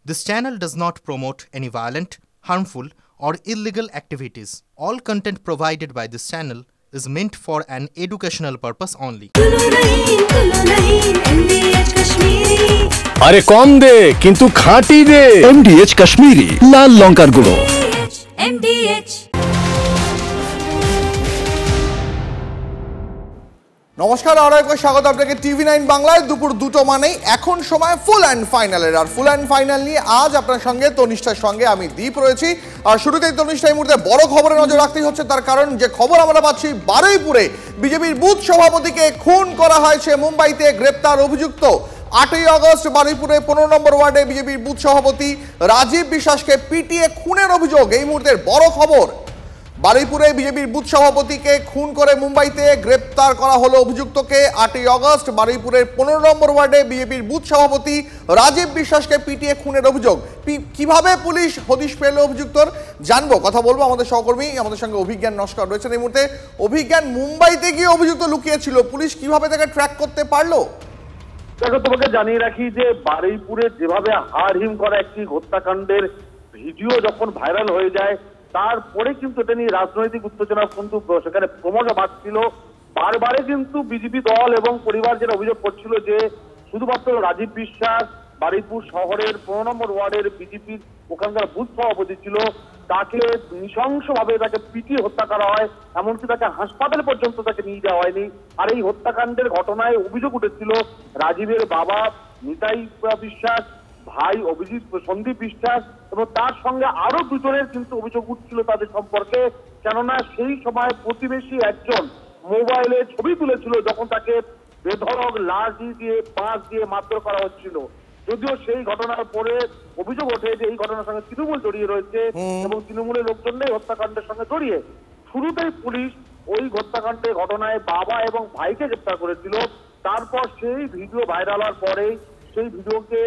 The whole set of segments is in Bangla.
This channel does not promote any violent, harmful, or illegal activities. All content provided by this channel is meant for an educational purpose only. আরে কম দে কিন্তু খাঁটি দে। MDH কাশ্মীরি লাল লঙ্কার গুঁড়ো। MDH নমস্কার, আরো একবার স্বাগত আপনাকে TV9 বাংলায়। দুপুর 2টো মানেই এখন সময় ফুল অ্যান্ড ফাইনালের। আর ফুল অ্যান্ড ফাইনাল নিয়ে আজ আপনার সঙ্গে তনিষ্ঠার সঙ্গে আমি দীপ রয়েছি। আর শুরুতেই তনিষ্ঠা এই মুহূর্তে বড় খবরে নজর রাখতেই হচ্ছে, তার কারণ যে খবর আমরা পাচ্ছি বারুইপুরে বিজেপির বুথ সভাপতিকে খুন করা হয়েছে। মুম্বাইতে গ্রেপ্তার অভিযুক্ত। 8ই আগস্ট বারুইপুরে 15 নম্বর ওয়ার্ডে বিজেপির বুথ সভাপতি রাজীব বিশ্বাসকে পিটিয়ে খুনের অভিযোগ এই মুহূর্তের বড় খবর। বারুইপুরে বিজেপির বুথ সভাপতিকে খুন করে মুম্বাইতে গ্রেপ্তার করা হলো অভিযুক্তকে। 8ই আগস্ট বারুইপুরের 15 নম্বর ওয়ার্ডে বিজেপির বুথ সভাপতি রাজীব বিশ্বাসকে পিটিয়ে খুনের অভিযোগ। কিভাবে পুলিশ হদিশ পেল অভিযুক্তর জানবো, কথা বলবো আমাদের সহকর্মী, আমাদের সঙ্গে অভিজ্ঞান নস্কর রয়েছেন এই মুহূর্তে। অভিজ্ঞান, মুম্বাইতে গিয়ে অভিযুক্ত লুকিয়েছিল, পুলিশ কিভাবে তাকে ট্র্যাক করতে পারলো? দেখো, তোমাকে জানিয়ে রাখি যে বারুইপুরে যেভাবে হাড়হিম করা একটি হত্যাকাণ্ডের ভিডিও যখন ভাইরাল হয়ে যায়, তারপরে কিন্তু এটা নিয়ে রাজনৈতিক উত্তেজনা কিন্তু সেখানে ক্রমশ বাড়ছিল। বারবারে কিন্তু বিজেপি দল এবং পরিবার যেটা অভিযোগ করছিল যে শুধুমাত্র রাজীব বিশ্বাস বারুইপুর শহরের 15 নম্বর ওয়ার্ডের বিজেপির ওখানকার বুথ সভাপতি ছিল, তাকে নৃশংসভাবে তাকে পিটিয়ে হত্যা করা হয়, এমনকি তাকে হাসপাতালে পর্যন্ত তাকে নিয়ে যাওয়া হয়নি। আর এই হত্যাকাণ্ডের ঘটনায় অভিযোগ উঠেছিল রাজীবের বাবা নিতাই বিশ্বাস, ভাই অভিজিৎ সন্দীপ বিশ্বাস এবং তার সঙ্গে আরো দুজনের কিন্তু অভিযোগ উঠছিল তাদের সম্পর্কে। কেননা সেই সময় প্রতিবেশী একজন মোবাইলে ছবি তুলেছিল যখন তাকে বেধড়ক লাঠি দিয়ে বাঁশ দিয়ে মারধর করা হচ্ছিল। যদিও সেই ঘটনার পরে অভিযোগ ওঠে যে এই ঘটনার সঙ্গে তৃণমূল জড়িয়ে রয়েছে এবং তৃণমূলের লোকজনই হত্যাকাণ্ডের সঙ্গে জড়িয়ে। শুরুতেই পুলিশ ওই হত্যাকাণ্ডের ঘটনায় বাবা এবং ভাইকে গ্রেপ্তার করেছিল। তারপর সেই ভিডিও ভাইরাল হওয়ার পরে সেই ভিডিওকে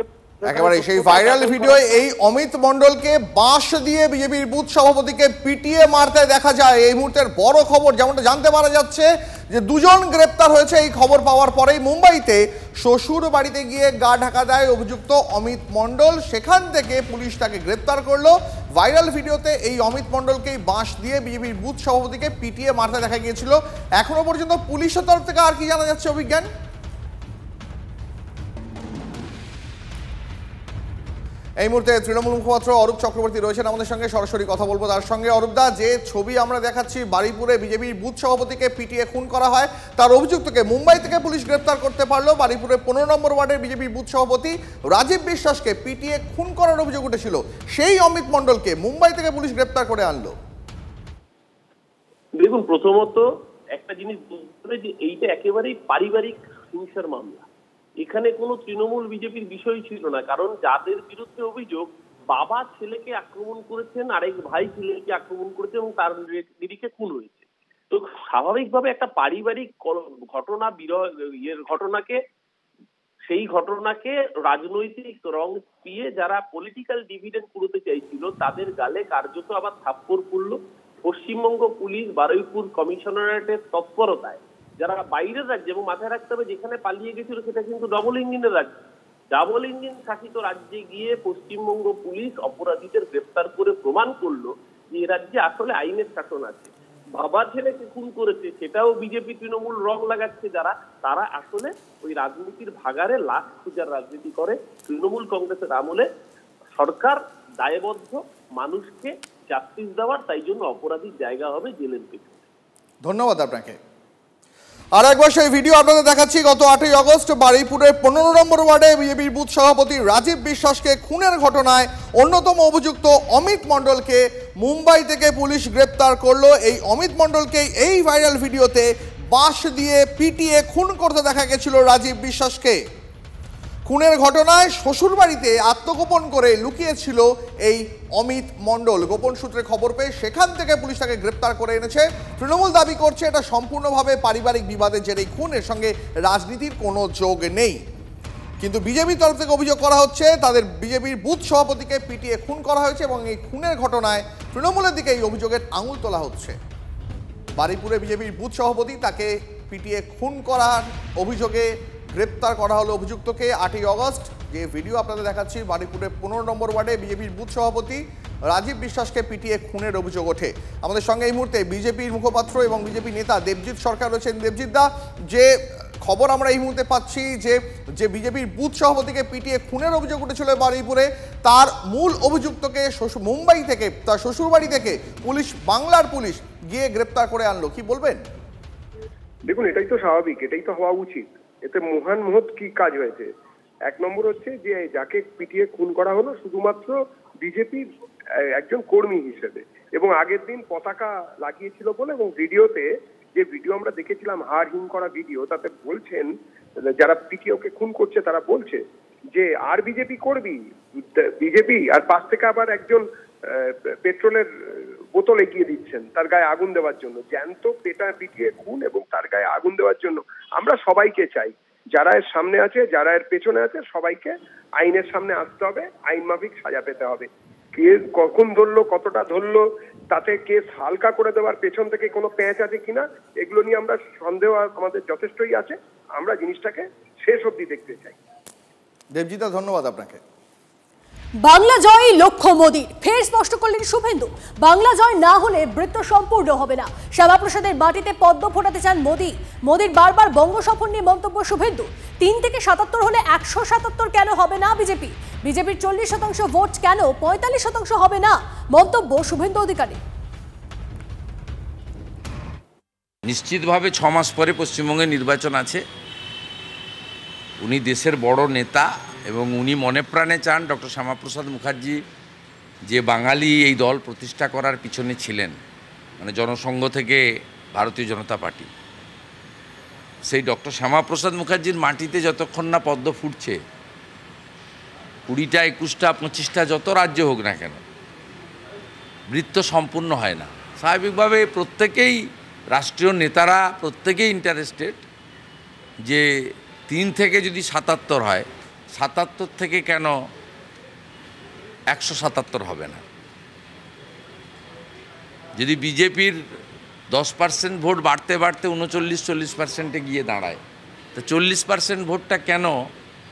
একেবারে সেই ভাইরাল ভিডিও এই অমিত মণ্ডলকে বাঁশ দিয়ে বিজেপির বুথ সভাপতিকে পিটিয়ে মারতে দেখা যায়। এই মুহূর্তের বড় খবর, যেমনটা জানতে পারা যাচ্ছে যে দুজন গ্রেপ্তার হয়েছে। এই খবর পাওয়ার পরেই মুম্বাইতে শ্বশুর বাড়িতে গিয়ে গা ঢাকা দেয় অভিযুক্ত অমিত মণ্ডল। সেখান থেকে পুলিশ তাকে গ্রেপ্তার করলো। ভাইরাল ভিডিওতে এই অমিত মণ্ডলকেই বাঁশ দিয়ে বিজেপির বুথ সভাপতিকে পিটিয়ে মারতে দেখা গিয়েছিল। এখনো পর্যন্ত পুলিশের তরফ থেকে আর কি জানা যাচ্ছে অভিজ্ঞান? এই মুহূর্তে তৃণমূল মুখপাত্র অরূপ চক্রবর্তী রয়েছেন আমাদের সঙ্গে, সরাসরি কথা বলবো তার সঙ্গে। অরূপদা, যে ছবি আমরা দেখাচ্ছি বারুইপুরে বিজেপির বুথ সভাপতিকে পিটিয়ে খুন করা হয়, তার অভিযুক্তকে মুম্বাই থেকে পুলিশ গ্রেপ্তার করতে পারলো। বারুইপুরের 15 নম্বর ওয়ার্ডের বিজেপির বুথ সভাপতি রাজীব বিশ্বাসকে পিটিয়ে খুন করার অভিযোগ উঠেছিল, সেই অমিত মণ্ডলকে মুম্বাই থেকে পুলিশ গ্রেপ্তার করে আনলো। দেখুন, প্রথমত একটা জিনিস বুঝতে হবে যে এইটা একেবারেই পারিবারিক হিংসার মামলা। এখানে কোনো তৃণমূল বিজেপির বিষয় ছিল না, কারণ যাদের বিরুদ্ধে অভিযোগ, বাবা ছেলেকে আক্রমণ করেছেন, আরেক ভাই ছেলেকে আক্রমণ করেছে এবং তার নিরিখে খুন হয়েছে। তো স্বাভাবিকভাবে একটা পারিবারিক ঘটনা সেই ঘটনাকে রাজনৈতিক রং দিয়ে যারা পলিটিক্যাল ডিভিডেন্ড করতে চাইছিল তাদের গালে কার্যত আবার থাপ্পড় পড়লো। পশ্চিমবঙ্গ পুলিশ বারুইপুর কমিশনারেটের তৎপরতায় যারা বাইরের রাজ্যে, এবং মাথায় রাখতে হবে যেখানে পালিয়ে গেছিল সেটা কিন্তু ডবল ইঞ্জিনের রাজ্য, ডাবল ইঞ্জিন শাসিত রাজ্যে গিয়ে পশ্চিমবঙ্গ পুলিশ অপরাধীদের গ্রেফতার করে প্রমাণ করলো যে এ রাজ্যে আসলে আইনের শাসন আছে। বাবা ছেলেকে খুন করেছে সেটাও বিজেপি তৃণমূল রং লাগাচ্ছে যারা, তারা আসলে ওই রাজনীতির ভাগারে লাখ পূজার রাজনীতি করে। তৃণমূল কংগ্রেসের আমলে সরকার দায়বদ্ধ মানুষকে জাস্টিস দেওয়ার, তাই জন্য অপরাধীর জায়গা হবে জেলের পেছনে। ধন্যবাদ আপনাকে। আর একবার সেই ভিডিও আপনাদের দেখাচ্ছি। গত 8ই আগস্ট বারুইপুরের 15 নম্বর ওয়ার্ডে বিজেপির বুথ সভাপতি রাজীব বিশ্বাসকে খুনের ঘটনায় অন্যতম অভিযুক্ত অমিত মণ্ডলকে মুম্বাই থেকে পুলিশ গ্রেপ্তার করলো। এই অমিত মণ্ডলকে এই ভাইরাল ভিডিওতে বাঁশ দিয়ে পিটিয়ে খুন করতে দেখা গেছিল রাজীব বিশ্বাসকে। খুনের ঘটনায় শ্বশুরবাড়িতে আত্মগোপন করে লুকিয়েছিল এই অমিত মণ্ডল। গোপন সূত্রে খবর পেয়ে সেখান থেকে পুলিশ তাকে গ্রেপ্তার করে এনেছে। তৃণমূল দাবি করছে এটা সম্পূর্ণভাবে পারিবারিক বিবাদের জেরেই খুন, এর সঙ্গে রাজনীতির কোনো যোগ নেই। কিন্তু বিজেপির তরফ থেকে অভিযোগ করা হচ্ছে তাদের বিজেপির বুথ সভাপতিকে পিটিয়ে খুন করা হয়েছে এবং এই খুনের ঘটনায় তৃণমূলের দিকে এই অভিযোগের আঙুল তোলা হচ্ছে। বারুইপুরে বিজেপির বুথ সভাপতি তাকে পিটিয়ে খুন করার অভিযোগে গ্রেপ্তার করা হলো অভিযুক্তকে 8ই অগস্ট। যে ভিডিও আপনাদের দেখাচ্ছি, বারুইপুরের 15 নম্বর ওয়ার্ডে বিজেপির বুথ সভাপতি রাজীব বিশ্বাসকে পিটিয়ে খুনের অভিযোগ ওঠে। আমাদের সঙ্গে এই মুহূর্তে বিজেপির মুখপাত্র এবং বিজেপি নেতা দেবজিৎ সরকার রয়েছেন। দেবজিৎ দা, যে খবর আমরা এই মুহূর্তে পাচ্ছি যে বিজেপির বুথ সভাপতিকে পিটিয়ে খুনের অভিযোগ উঠেছিল বারুইপুরে, তার মূল অভিযুক্তকে মুম্বাই থেকে, তার শ্বশুরবাড়ি থেকে পুলিশ, বাংলার পুলিশ গিয়ে গ্রেপ্তার করে আনলো, কি বলবেন? দেখুন, এটাই তো স্বাভাবিক, এটাই তো হওয়া উচিত। এতে মহান মহৎ কি কাজ হয়েছে? এক নম্বর হচ্ছে যে যাকে পিটিয়ে খুন করা হলো শুধুমাত্র বিজেপির একজন কর্মী হিসেবে, এবং আগের দিন পতাকা লাগিয়েছিল বলে, এবং ভিডিওতে যে ভিডিও আমরা দেখেছিলাম হাড় হিম করা ভিডিও, তাতে বলছেন যারা পিটিওকে খুন করছে তারা বলছে যে আর বিজেপি করবি, বিজেপি, আর পাশ থেকে আবার একজন পেট্রোলের বোতল এগিয়ে দিচ্ছেন তার গায়ে আগুন দেওয়ার জন্য। জ্যান্ত পেটা পিটিয়ে খুন এবং তার গায়ে আগুন দেওয়ার জন্য আমরা সবাইকে চাই, যারা এর সামনে আছে, যারা এর পেছনে আছে, সবাইকে আইনের সামনে আসতে হবে, আইন মাফিক সাজা পেতে হবে। কে কখন ধরলো, কতটা ধরলো, তাতে কেস হালকা করে দেওয়ার পেছন থেকে কোনো প্যাঁচ আছে কিনা, এগুলো নিয়ে আমরা সন্দেহ আমাদের যথেষ্টই আছে। আমরা জিনিসটাকে শেষ অবধি দেখতে চাই। দেবজিতা, ধন্যবাদ আপনাকে। বাংলা জয় লক্ষ্য মোদীর, ফের স্পষ্ট করলেন শুভেন্দু। বাংলা জয় না হলে বৃত্ত সম্পূর্ণ হবে না। শ্যামাপ্রসাদের মাটিতে পদ্ম ফোটাতে চান মোদী। মোদীর বারবার বঙ্গ সফর নিয়ে মন্তব্য শুভেন্দু। 3 থেকে 77 হলে 177 কেন হবে না বিজেপি? বিজেপির 40% ভোট কেন 45% হবে না? মন্তব্য শুভেন্দু অধিকারী। নিশ্চিতভাবে 6 মাস পরে পশ্চিমবঙ্গে নির্বাচন আছে। উনি দেশের বড় নেতা এবং উনি মনে প্রাণে চান ডক্টর শ্যামাপ্রসাদ মুখার্জি যে বাঙালি এই দল প্রতিষ্ঠা করার পিছনে ছিলেন, মানে জনসংঘ থেকে ভারতীয় জনতা পার্টি, সেই ডক্টর শ্যামাপ্রসাদ মুখার্জির মাটিতে যতক্ষণ না পদ্ম ফুটছে, 20টা 21টা 25টা যত রাজ্য হোক না কেন, বৃত্ত সম্পূর্ণ হয় না। স্বাভাবিকভাবে প্রত্যেকেই, রাষ্ট্রীয় নেতারা প্রত্যেকেই ইন্টারেস্টেড যে 3 থেকে যদি 77 হয়, 77 থেকে কেন 177 হবে না? যদি বিজেপির 10% ভোট বাড়তে বাড়তে 39-40%-এ গিয়ে দাঁড়ায়, তো 40% ভোটটা কেন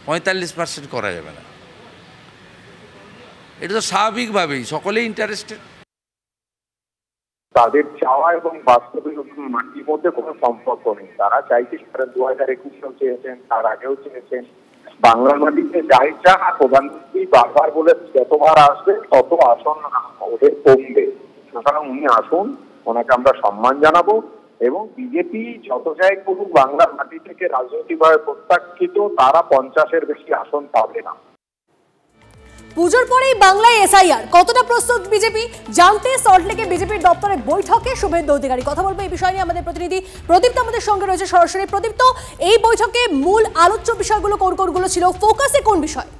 45% করা যাবে না? এটা তো স্বাভাবিকভাবেই সকলেই ইন্টারেস্টেড। তাদের চাওয়া এবং বাস্তবের মাটির মধ্যে কোনো সম্পর্ক নেই। তারা চাইছে, 2021-এও চেয়েছেন, তার আগেও চেয়েছেন, বাংলার মাটিতে যাই চান, আর প্রধানমন্ত্রী বারবার বলে যতবার আসবে তত আসন ওদের কমবে, সুতরাং উনি আসুন, ওনাকে আমরা সম্মান জানাবো। এবং বিজেপি যত যাই করুক, বাংলার মাটি থেকে রাজনৈতিকভাবে প্রত্যাখ্যিত, তারা 50-এর বেশি আসন পাবে না। পুজোর পরেই বাংলায় এসআইআর, কতটা প্রস্তুত বিজেপি জানতে সল্টলেকে বিজেপির দপ্তরের বৈঠকে শুভেন্দু অধিকারী। কথা বলবো এই বিষয় নিয়ে আমাদের প্রতিনিধি প্রদীপ্ত আমাদের সঙ্গে রয়েছে সরাসরি। প্রদীপ্ত, এই বৈঠকে মূল আলোচ্য বিষয়গুলো কোন কোনগুলো ছিল, ফোকাসে কোন বিষয়?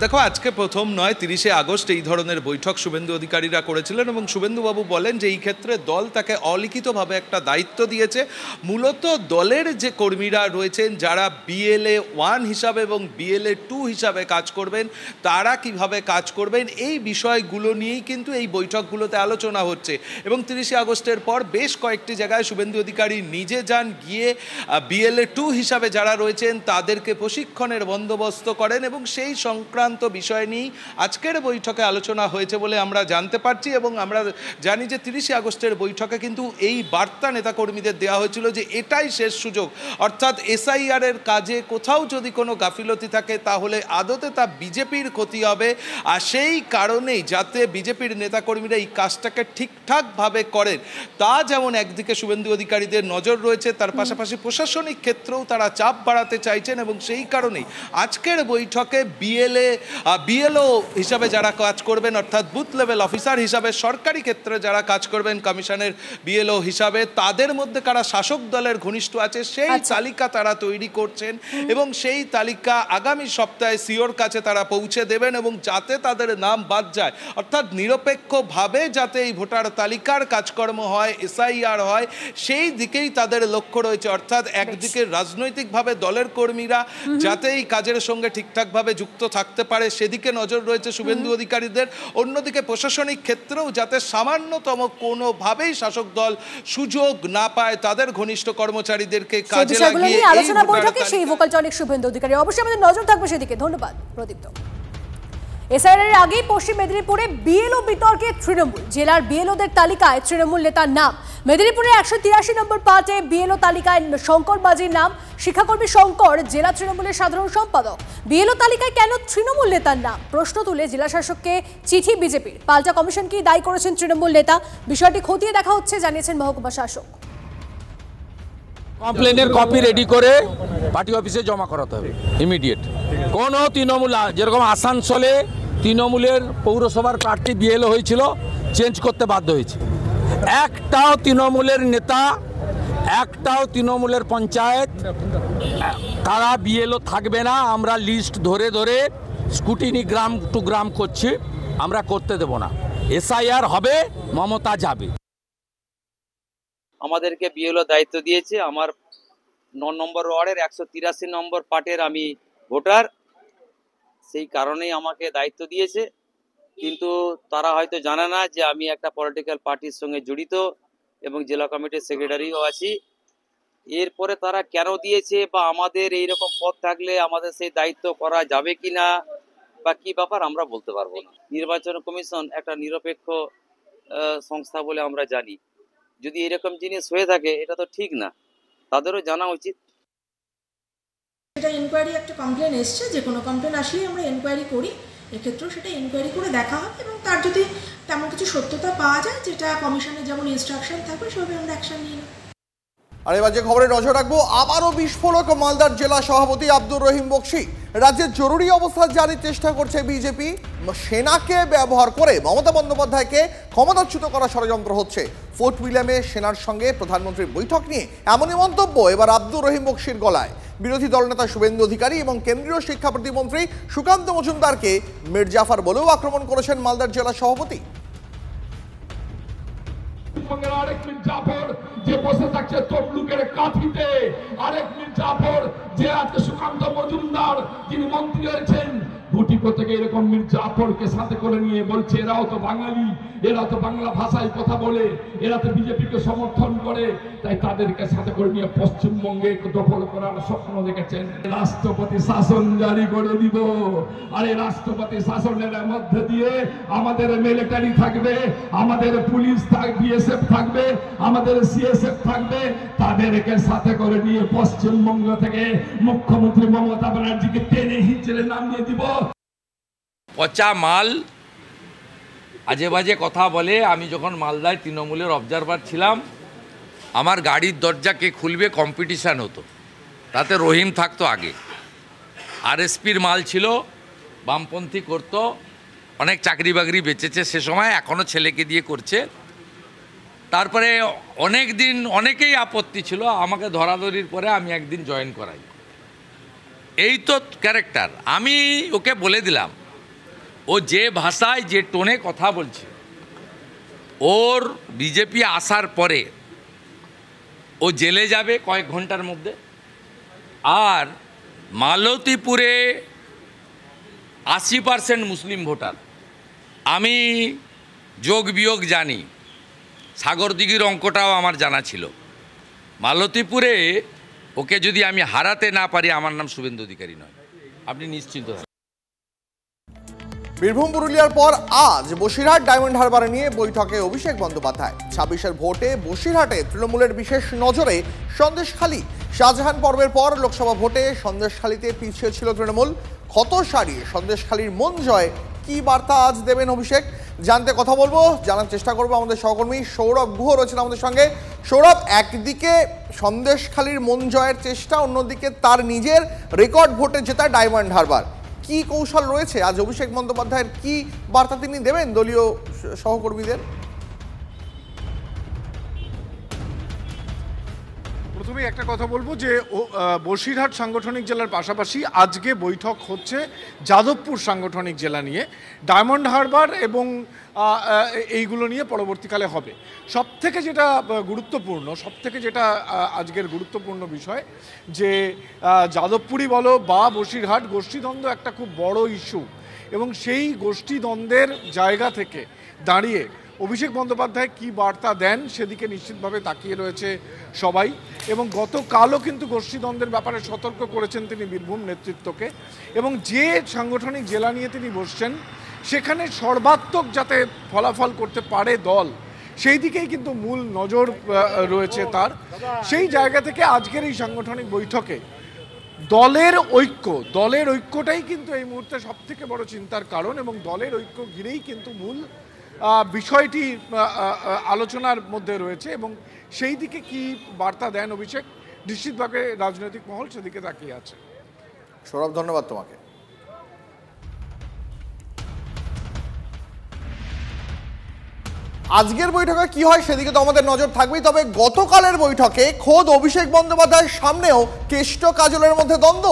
দেখো, আজকে প্রথম নয়, 30শে আগস্ট এই ধরনের বৈঠক শুভেন্দু অধিকারীরা করেছিলেন এবং শুভেন্দুবাবু বলেন যে এই ক্ষেত্রে দল তাকে অলিখিতভাবে একটা দায়িত্ব দিয়েছে। মূলত দলের যে কর্মীরা রয়েছেন, যারা BLA 1 হিসাবে এবং BLA 2 হিসাবে কাজ করবেন, তারা কিভাবে কাজ করবেন, এই বিষয়গুলো নিয়েই কিন্তু এই বৈঠকগুলোতে আলোচনা হচ্ছে। এবং 30শে আগস্টের পর বেশ কয়েকটি জায়গায় শুভেন্দু অধিকারী নিজে যান, গিয়ে BLA 2 হিসাবে যারা রয়েছেন তাদেরকে প্রশিক্ষণের বন্দোবস্ত করেন এবং সেই সংক্রান্ত বিষয় নিয়ে আজকের বৈঠকে আলোচনা হয়েছে বলে আমরা জানতে পারছি। এবং আমরা জানি যে 30শে আগস্টের বৈঠকে কিন্তু এই বার্তা নেতাকর্মীদের দেওয়া হয়েছিল যে এটাই শেষ সুযোগ, অর্থাৎ SIR এর কাজে কোথাও যদি কোনো গাফিলতি থাকে তাহলে আদতে তা বিজেপির ক্ষতি হবে। আর সেই কারণেই যাতে বিজেপির নেতাকর্মীরা এই কাজটাকে ঠিকঠাকভাবে করেন, তা যেমন একদিকে শুভেন্দু অধিকারীদের নজর রয়েছে, তার পাশাপাশি প্রশাসনিক ক্ষেত্রেও তারা চাপ বাড়াতে চাইছেন। এবং সেই কারণেই আজকের বৈঠকে BLO হিসাবে যারা কাজ করবেন, অর্থাৎ বুথ লেভেল অফিসার হিসাবে সরকারি ক্ষেত্রে যারা কাজ করবেন কমিশনের BLO হিসাবে, তাদের মধ্যে কারা শাসক দলের ঘনিষ্ঠ আছে সেই তালিকা তারা তৈরি করছেন এবং সেই তালিকা আগামী সপ্তাহে সিওর কাছে তারা পৌঁছে দেবেন এবং যাতে তাদের নাম বাদ যায়, অর্থাৎ নিরপেক্ষভাবে যাতে এই ভোটার তালিকার কাজকর্ম হয়, SIR হয়, সেই দিকেই তাদের লক্ষ্য রয়েছে। অর্থাৎ একদিকে রাজনৈতিকভাবে দলের কর্মীরা যাতে এই কাজের সঙ্গে ঠিকঠাকভাবে যুক্ত থাকে থাকতে পারে সেদিকে নজর রয়েছে শুভেন্দু অধিকারীদের। অন্যদিকে প্রশাসনিক ক্ষেত্রেও যাতে সামান্যতম কোনোভাবেই শাসক দল সুযোগ না পায় তাদের ঘনিষ্ঠ কর্মচারীদেরকে কাজে লাগিয়ে আলোচনা বৈঠকে সেই ভোকাল টনিক শুভেন্দু অধিকারী। অবশ্যই আমাদের নজর থাকবে সেদিকে। ধন্যবাদ প্রদীপ্ত। এসআইআর এর আগেই পশ্চিম মেদিনীপুরে বিএলও বিতর্কে তৃণমূল। জেলার বিএলওদের তালিকায় তৃণমূল নেতার নাম। মেদিনীপুরে 183 নম্বর পার্টে বিএলও তালিকায় শঙ্কর বাজির নাম। শিক্ষাকর্মী শঙ্কর জেলা তৃণমূলের সাধারণ সম্পাদক। বিএলও তালিকায় কেন তৃণমূল নেতার নাম? প্রশ্ন তুলে জেলা শাসককে চিঠি বিজেপির। পাল্টা কমিশনকেই দায়ী করেছেন তৃণমূল নেতা। বিষয়টি খতিয়ে দেখা হচ্ছে জানিয়েছেন মহকুমা শাসক। কমপ্লেনের কপি রেডি করে পার্টি অফিসে জমা করাতে হবে ইমিডিয়েট। কোনো তৃণমূল, যেরকম আসানসোলে তৃণমূলের পৌরসভার প্রার্থী বিএলও হয়েছিল, চেঞ্জ করতে বাধ্য হয়েছে। একটাও তৃণমূলের নেতা, একটাও তৃণমূলের পঞ্চায়েত তারা বিএলও থাকবে না। আমরা লিস্ট ধরে ধরে স্কুটিনি গ্রাম টু গ্রাম করছি, আমরা করতে দেব না। এসআইআর হবে, মমতা যাবে। আমাদেরকে বিএলও দায়িত্ব দিয়েছে। আমার 9 নম্বর ওয়ার্ডের 183 নম্বর পার্টের আমি ভোটার, সেই কারণেই আমাকে দায়িত্ব দিয়েছে। কিন্তু তারা হয়তো জানে না যে আমি একটা পলিটিক্যাল পার্টির সঙ্গে জড়িত এবং জেলা কমিটির সেক্রেটারিও আছি। এরপরে তারা কেন দিয়েছে বা আমাদের এইরকম পদ থাকলে আমাদের সেই দায়িত্ব করা যাবে কি না বা কি ব্যাপার আমরা বলতে পারবো না। নির্বাচন কমিশন একটা নিরপেক্ষ সংস্থা বলে আমরা জানি। যদি এরকম জিনিস হয়ে থাকে এটা তো ঠিক না, তাদেরও জানা উচিত। এটা ইনকোয়ারি একটা কমপ্লেন এসছে, যে কোনো কমপ্লেন আসলেই আমরা এনকোয়ারি করি। এক্ষেত্রেও সেটা এনকোয়ারি করে দেখা হবে এবং তার যদি তেমন কিছু সত্যতা পাওয়া যায়, যেটা কমিশনের যেমন ইনস্ট্রাকশন থাকবে সেভাবে আমরা অ্যাকশন নিয়ে নেব। আর এবার যে খবরে নজর রাখবো, আবারও বিস্ফোরক মালদার জেলা সভাপতি আব্দুর রহিম বক্সি। রাজ্যে জরুরি অবস্থা জারির চেষ্টা করছে বিজেপি। সেনাকে ব্যবহার করে মমতা বন্দ্যোপাধ্যায়কে ক্ষমতাচ্যুত করার ষড়যন্ত্র হচ্ছে। ফোর্ট উইলিয়ামে সেনার সঙ্গে প্রধানমন্ত্রীর বৈঠক নিয়ে এমনই মন্তব্য এবার আব্দুর রহিম বক্সির গলায়। বিরোধী দলনেতা শুভেন্দু অধিকারী এবং কেন্দ্রীয় শিক্ষা প্রতিমন্ত্রী সুকান্ত মজুমদারকে মির্জাফার বলেও আক্রমণ করেছেন মালদার জেলা সভাপতি। আরেক মির্জাফর যে বসে থাকছে তমলুকের কাঁথিতে, আরেক মির্জাফর যে আজকে সুকান্ত মজুমদার যিনি মন্ত্রী হয়েছেন, বুটিকো থেকে এরকম মির্জাফরকে সাথে করে নিয়ে বলছে এরাও তো বাঙালি, এরা তো বাংলা ভাষায় কথা বলে, এরা তো বিজেপিকে সমর্থন করে, তাই তাদেরকে সাথে করে নিয়ে পশ্চিমবঙ্গে দখল করার স্বপ্ন দেখেছেন। রাষ্ট্রপতি শাসন জারি করে দিব, আর এই রাষ্ট্রপতি শাসনের মধ্যে দিয়ে আমাদের মিলিটারি থাকবে, আমাদের পুলিশ থাকবে, বিএসএফ থাকবে, আমাদের সিএসএফ থাকবে, তাদেরকে সাথে করে নিয়ে পশ্চিমবঙ্গ থেকে মুখ্যমন্ত্রী মমতা ব্যানার্জিকে টেনে হিঁচড়ে নামিয়ে দিব। পচা মাল, আজে বাজে কথা বলে। আমি যখন মালদায় তৃণমূলের অবজারভার ছিলাম, আমার গাড়ির দরজা কে খুলবে কম্পিটিশান হতো, তাতে রহিম থাকতো আগে। আরএসপির মাল ছিল, বামপন্থী করতো, অনেক চাকরি বাকরি বেঁচেছে সে সময়, এখনও ছেলেকে দিয়ে করছে। তারপরে অনেক দিন অনেকেই আপত্তি ছিল, আমাকে ধরাধরির পরে আমি একদিন জয়েন করাই। এই তো ক্যারেক্টার। আমি ওকে বলে দিলাম, ও যে ভাষায় যে টোনে কথা বলছে, ওর বিজেপি আসার পরে ও জেলে যাবে কয়েক ঘন্টার মধ্যে। আর মালতীপুরে 80% মুসলিম ভোটার। আমি যোগ বিয়োগ জানি, সাগরদিঘির অঙ্কটাও আমার জানা ছিল। মালতীপুরে ওকে যদি আমি হারাতে না পারি, আমার নাম শুভেন্দু অধিকারী নয়, আপনি নিশ্চিন্ত। বীরভূম পুরুলিয়ার পর আজ বসিরহাট ডায়মন্ড হারবারে নিয়ে বৈঠকে অভিষেক বন্দ্যোপাধ্যায়। 26-এর ভোটে বসিরহাটে তৃণমূলের বিশেষ নজরে সন্দেশখালী। শাহজাহান পর্বের পর লোকসভা ভোটে সন্দেশখালীতে পিছিয়ে ছিল তৃণমূল। ক্ষত সারিয়ে সন্দেশখালীর মন জয়, কি বার্তা আজ দেবেন অভিষেক, জানতে কথা বলবো, জানার চেষ্টা করবো। আমাদের সহকর্মী সৌরভ গুহ রয়েছেন আমাদের সঙ্গে। সৌরভ, একদিকে সন্দেশখালীর মন জয়ের চেষ্টা, অন্যদিকে তার নিজের রেকর্ড ভোটে জেতা ডায়মন্ড হারবার, কি কৌশল রয়েছে আজ অভিষেক বন্দ্যোপাধ্যায়ের, কি বার্তা তিনি দেবেন দলীয় সহকর্মীদের? প্রথমে একটা কথা বলবো যে বসিরহাট সাংগঠনিক জেলার পাশাপাশি আজকে বৈঠক হচ্ছে যাদবপুর সাংগঠনিক জেলা নিয়ে, ডায়মন্ড হারবার এবং এইগুলো নিয়ে পরবর্তীকালে হবে। সবথেকে যেটা গুরুত্বপূর্ণ, সবথেকে যেটা আজকের গুরুত্বপূর্ণ বিষয় যে যাদবপুরই বলো বা বসিরহাট, গোষ্ঠীদ্বন্দ্ব একটা খুব বড় ইস্যু, এবং সেই গোষ্ঠীদ্বন্দ্বের জায়গা থেকে দাঁড়িয়ে অভিষেক বন্দ্যোপাধ্যায় কী বার্তা দেন সেদিকে নিশ্চিতভাবে তাকিয়ে রয়েছে সবাই। এবং গতকালও কিন্তু গোষ্ঠীদ্বন্দ্বের ব্যাপারে সতর্ক করেছেন তিনি বীরভূম নেতৃত্বকে, এবং যে সাংগঠনিক জেলা নিয়ে তিনি বসছেন সেখানে সর্বাত্মক যাতে ফলাফল করতে পারে দল, সেই দিকেই কিন্তু মূল নজর রয়েছে তার। সেই জায়গা থেকে আজকের এই সাংগঠনিক বৈঠকে দলের ঐক্যটাই কিন্তু এই মুহূর্তে সবথেকে বড় চিন্তার কারণ, এবং দলের ঐক্য ঘিরেই কিন্তু মূল বিষয়টি আলোচনার মধ্যে রয়েছে। এবং সেই দিকে কি বার্তা দেন অভিষেক, নিশ্চিতভাবে রাজনৈতিক মহল সেদিকে তাকিয়ে আছে। সৌরভ, ধন্যবাদ তোমাকে। আজকের বৈঠকে কি হয় সেদিকে তো আমাদের নজর থাকবেই, তবে গতকালের বৈঠকে খোদ অভিষেক বন্দ্যোপাধ্যায়ের সামনেও কেষ্ট কাজলের মধ্যে দ্বন্দ্ব।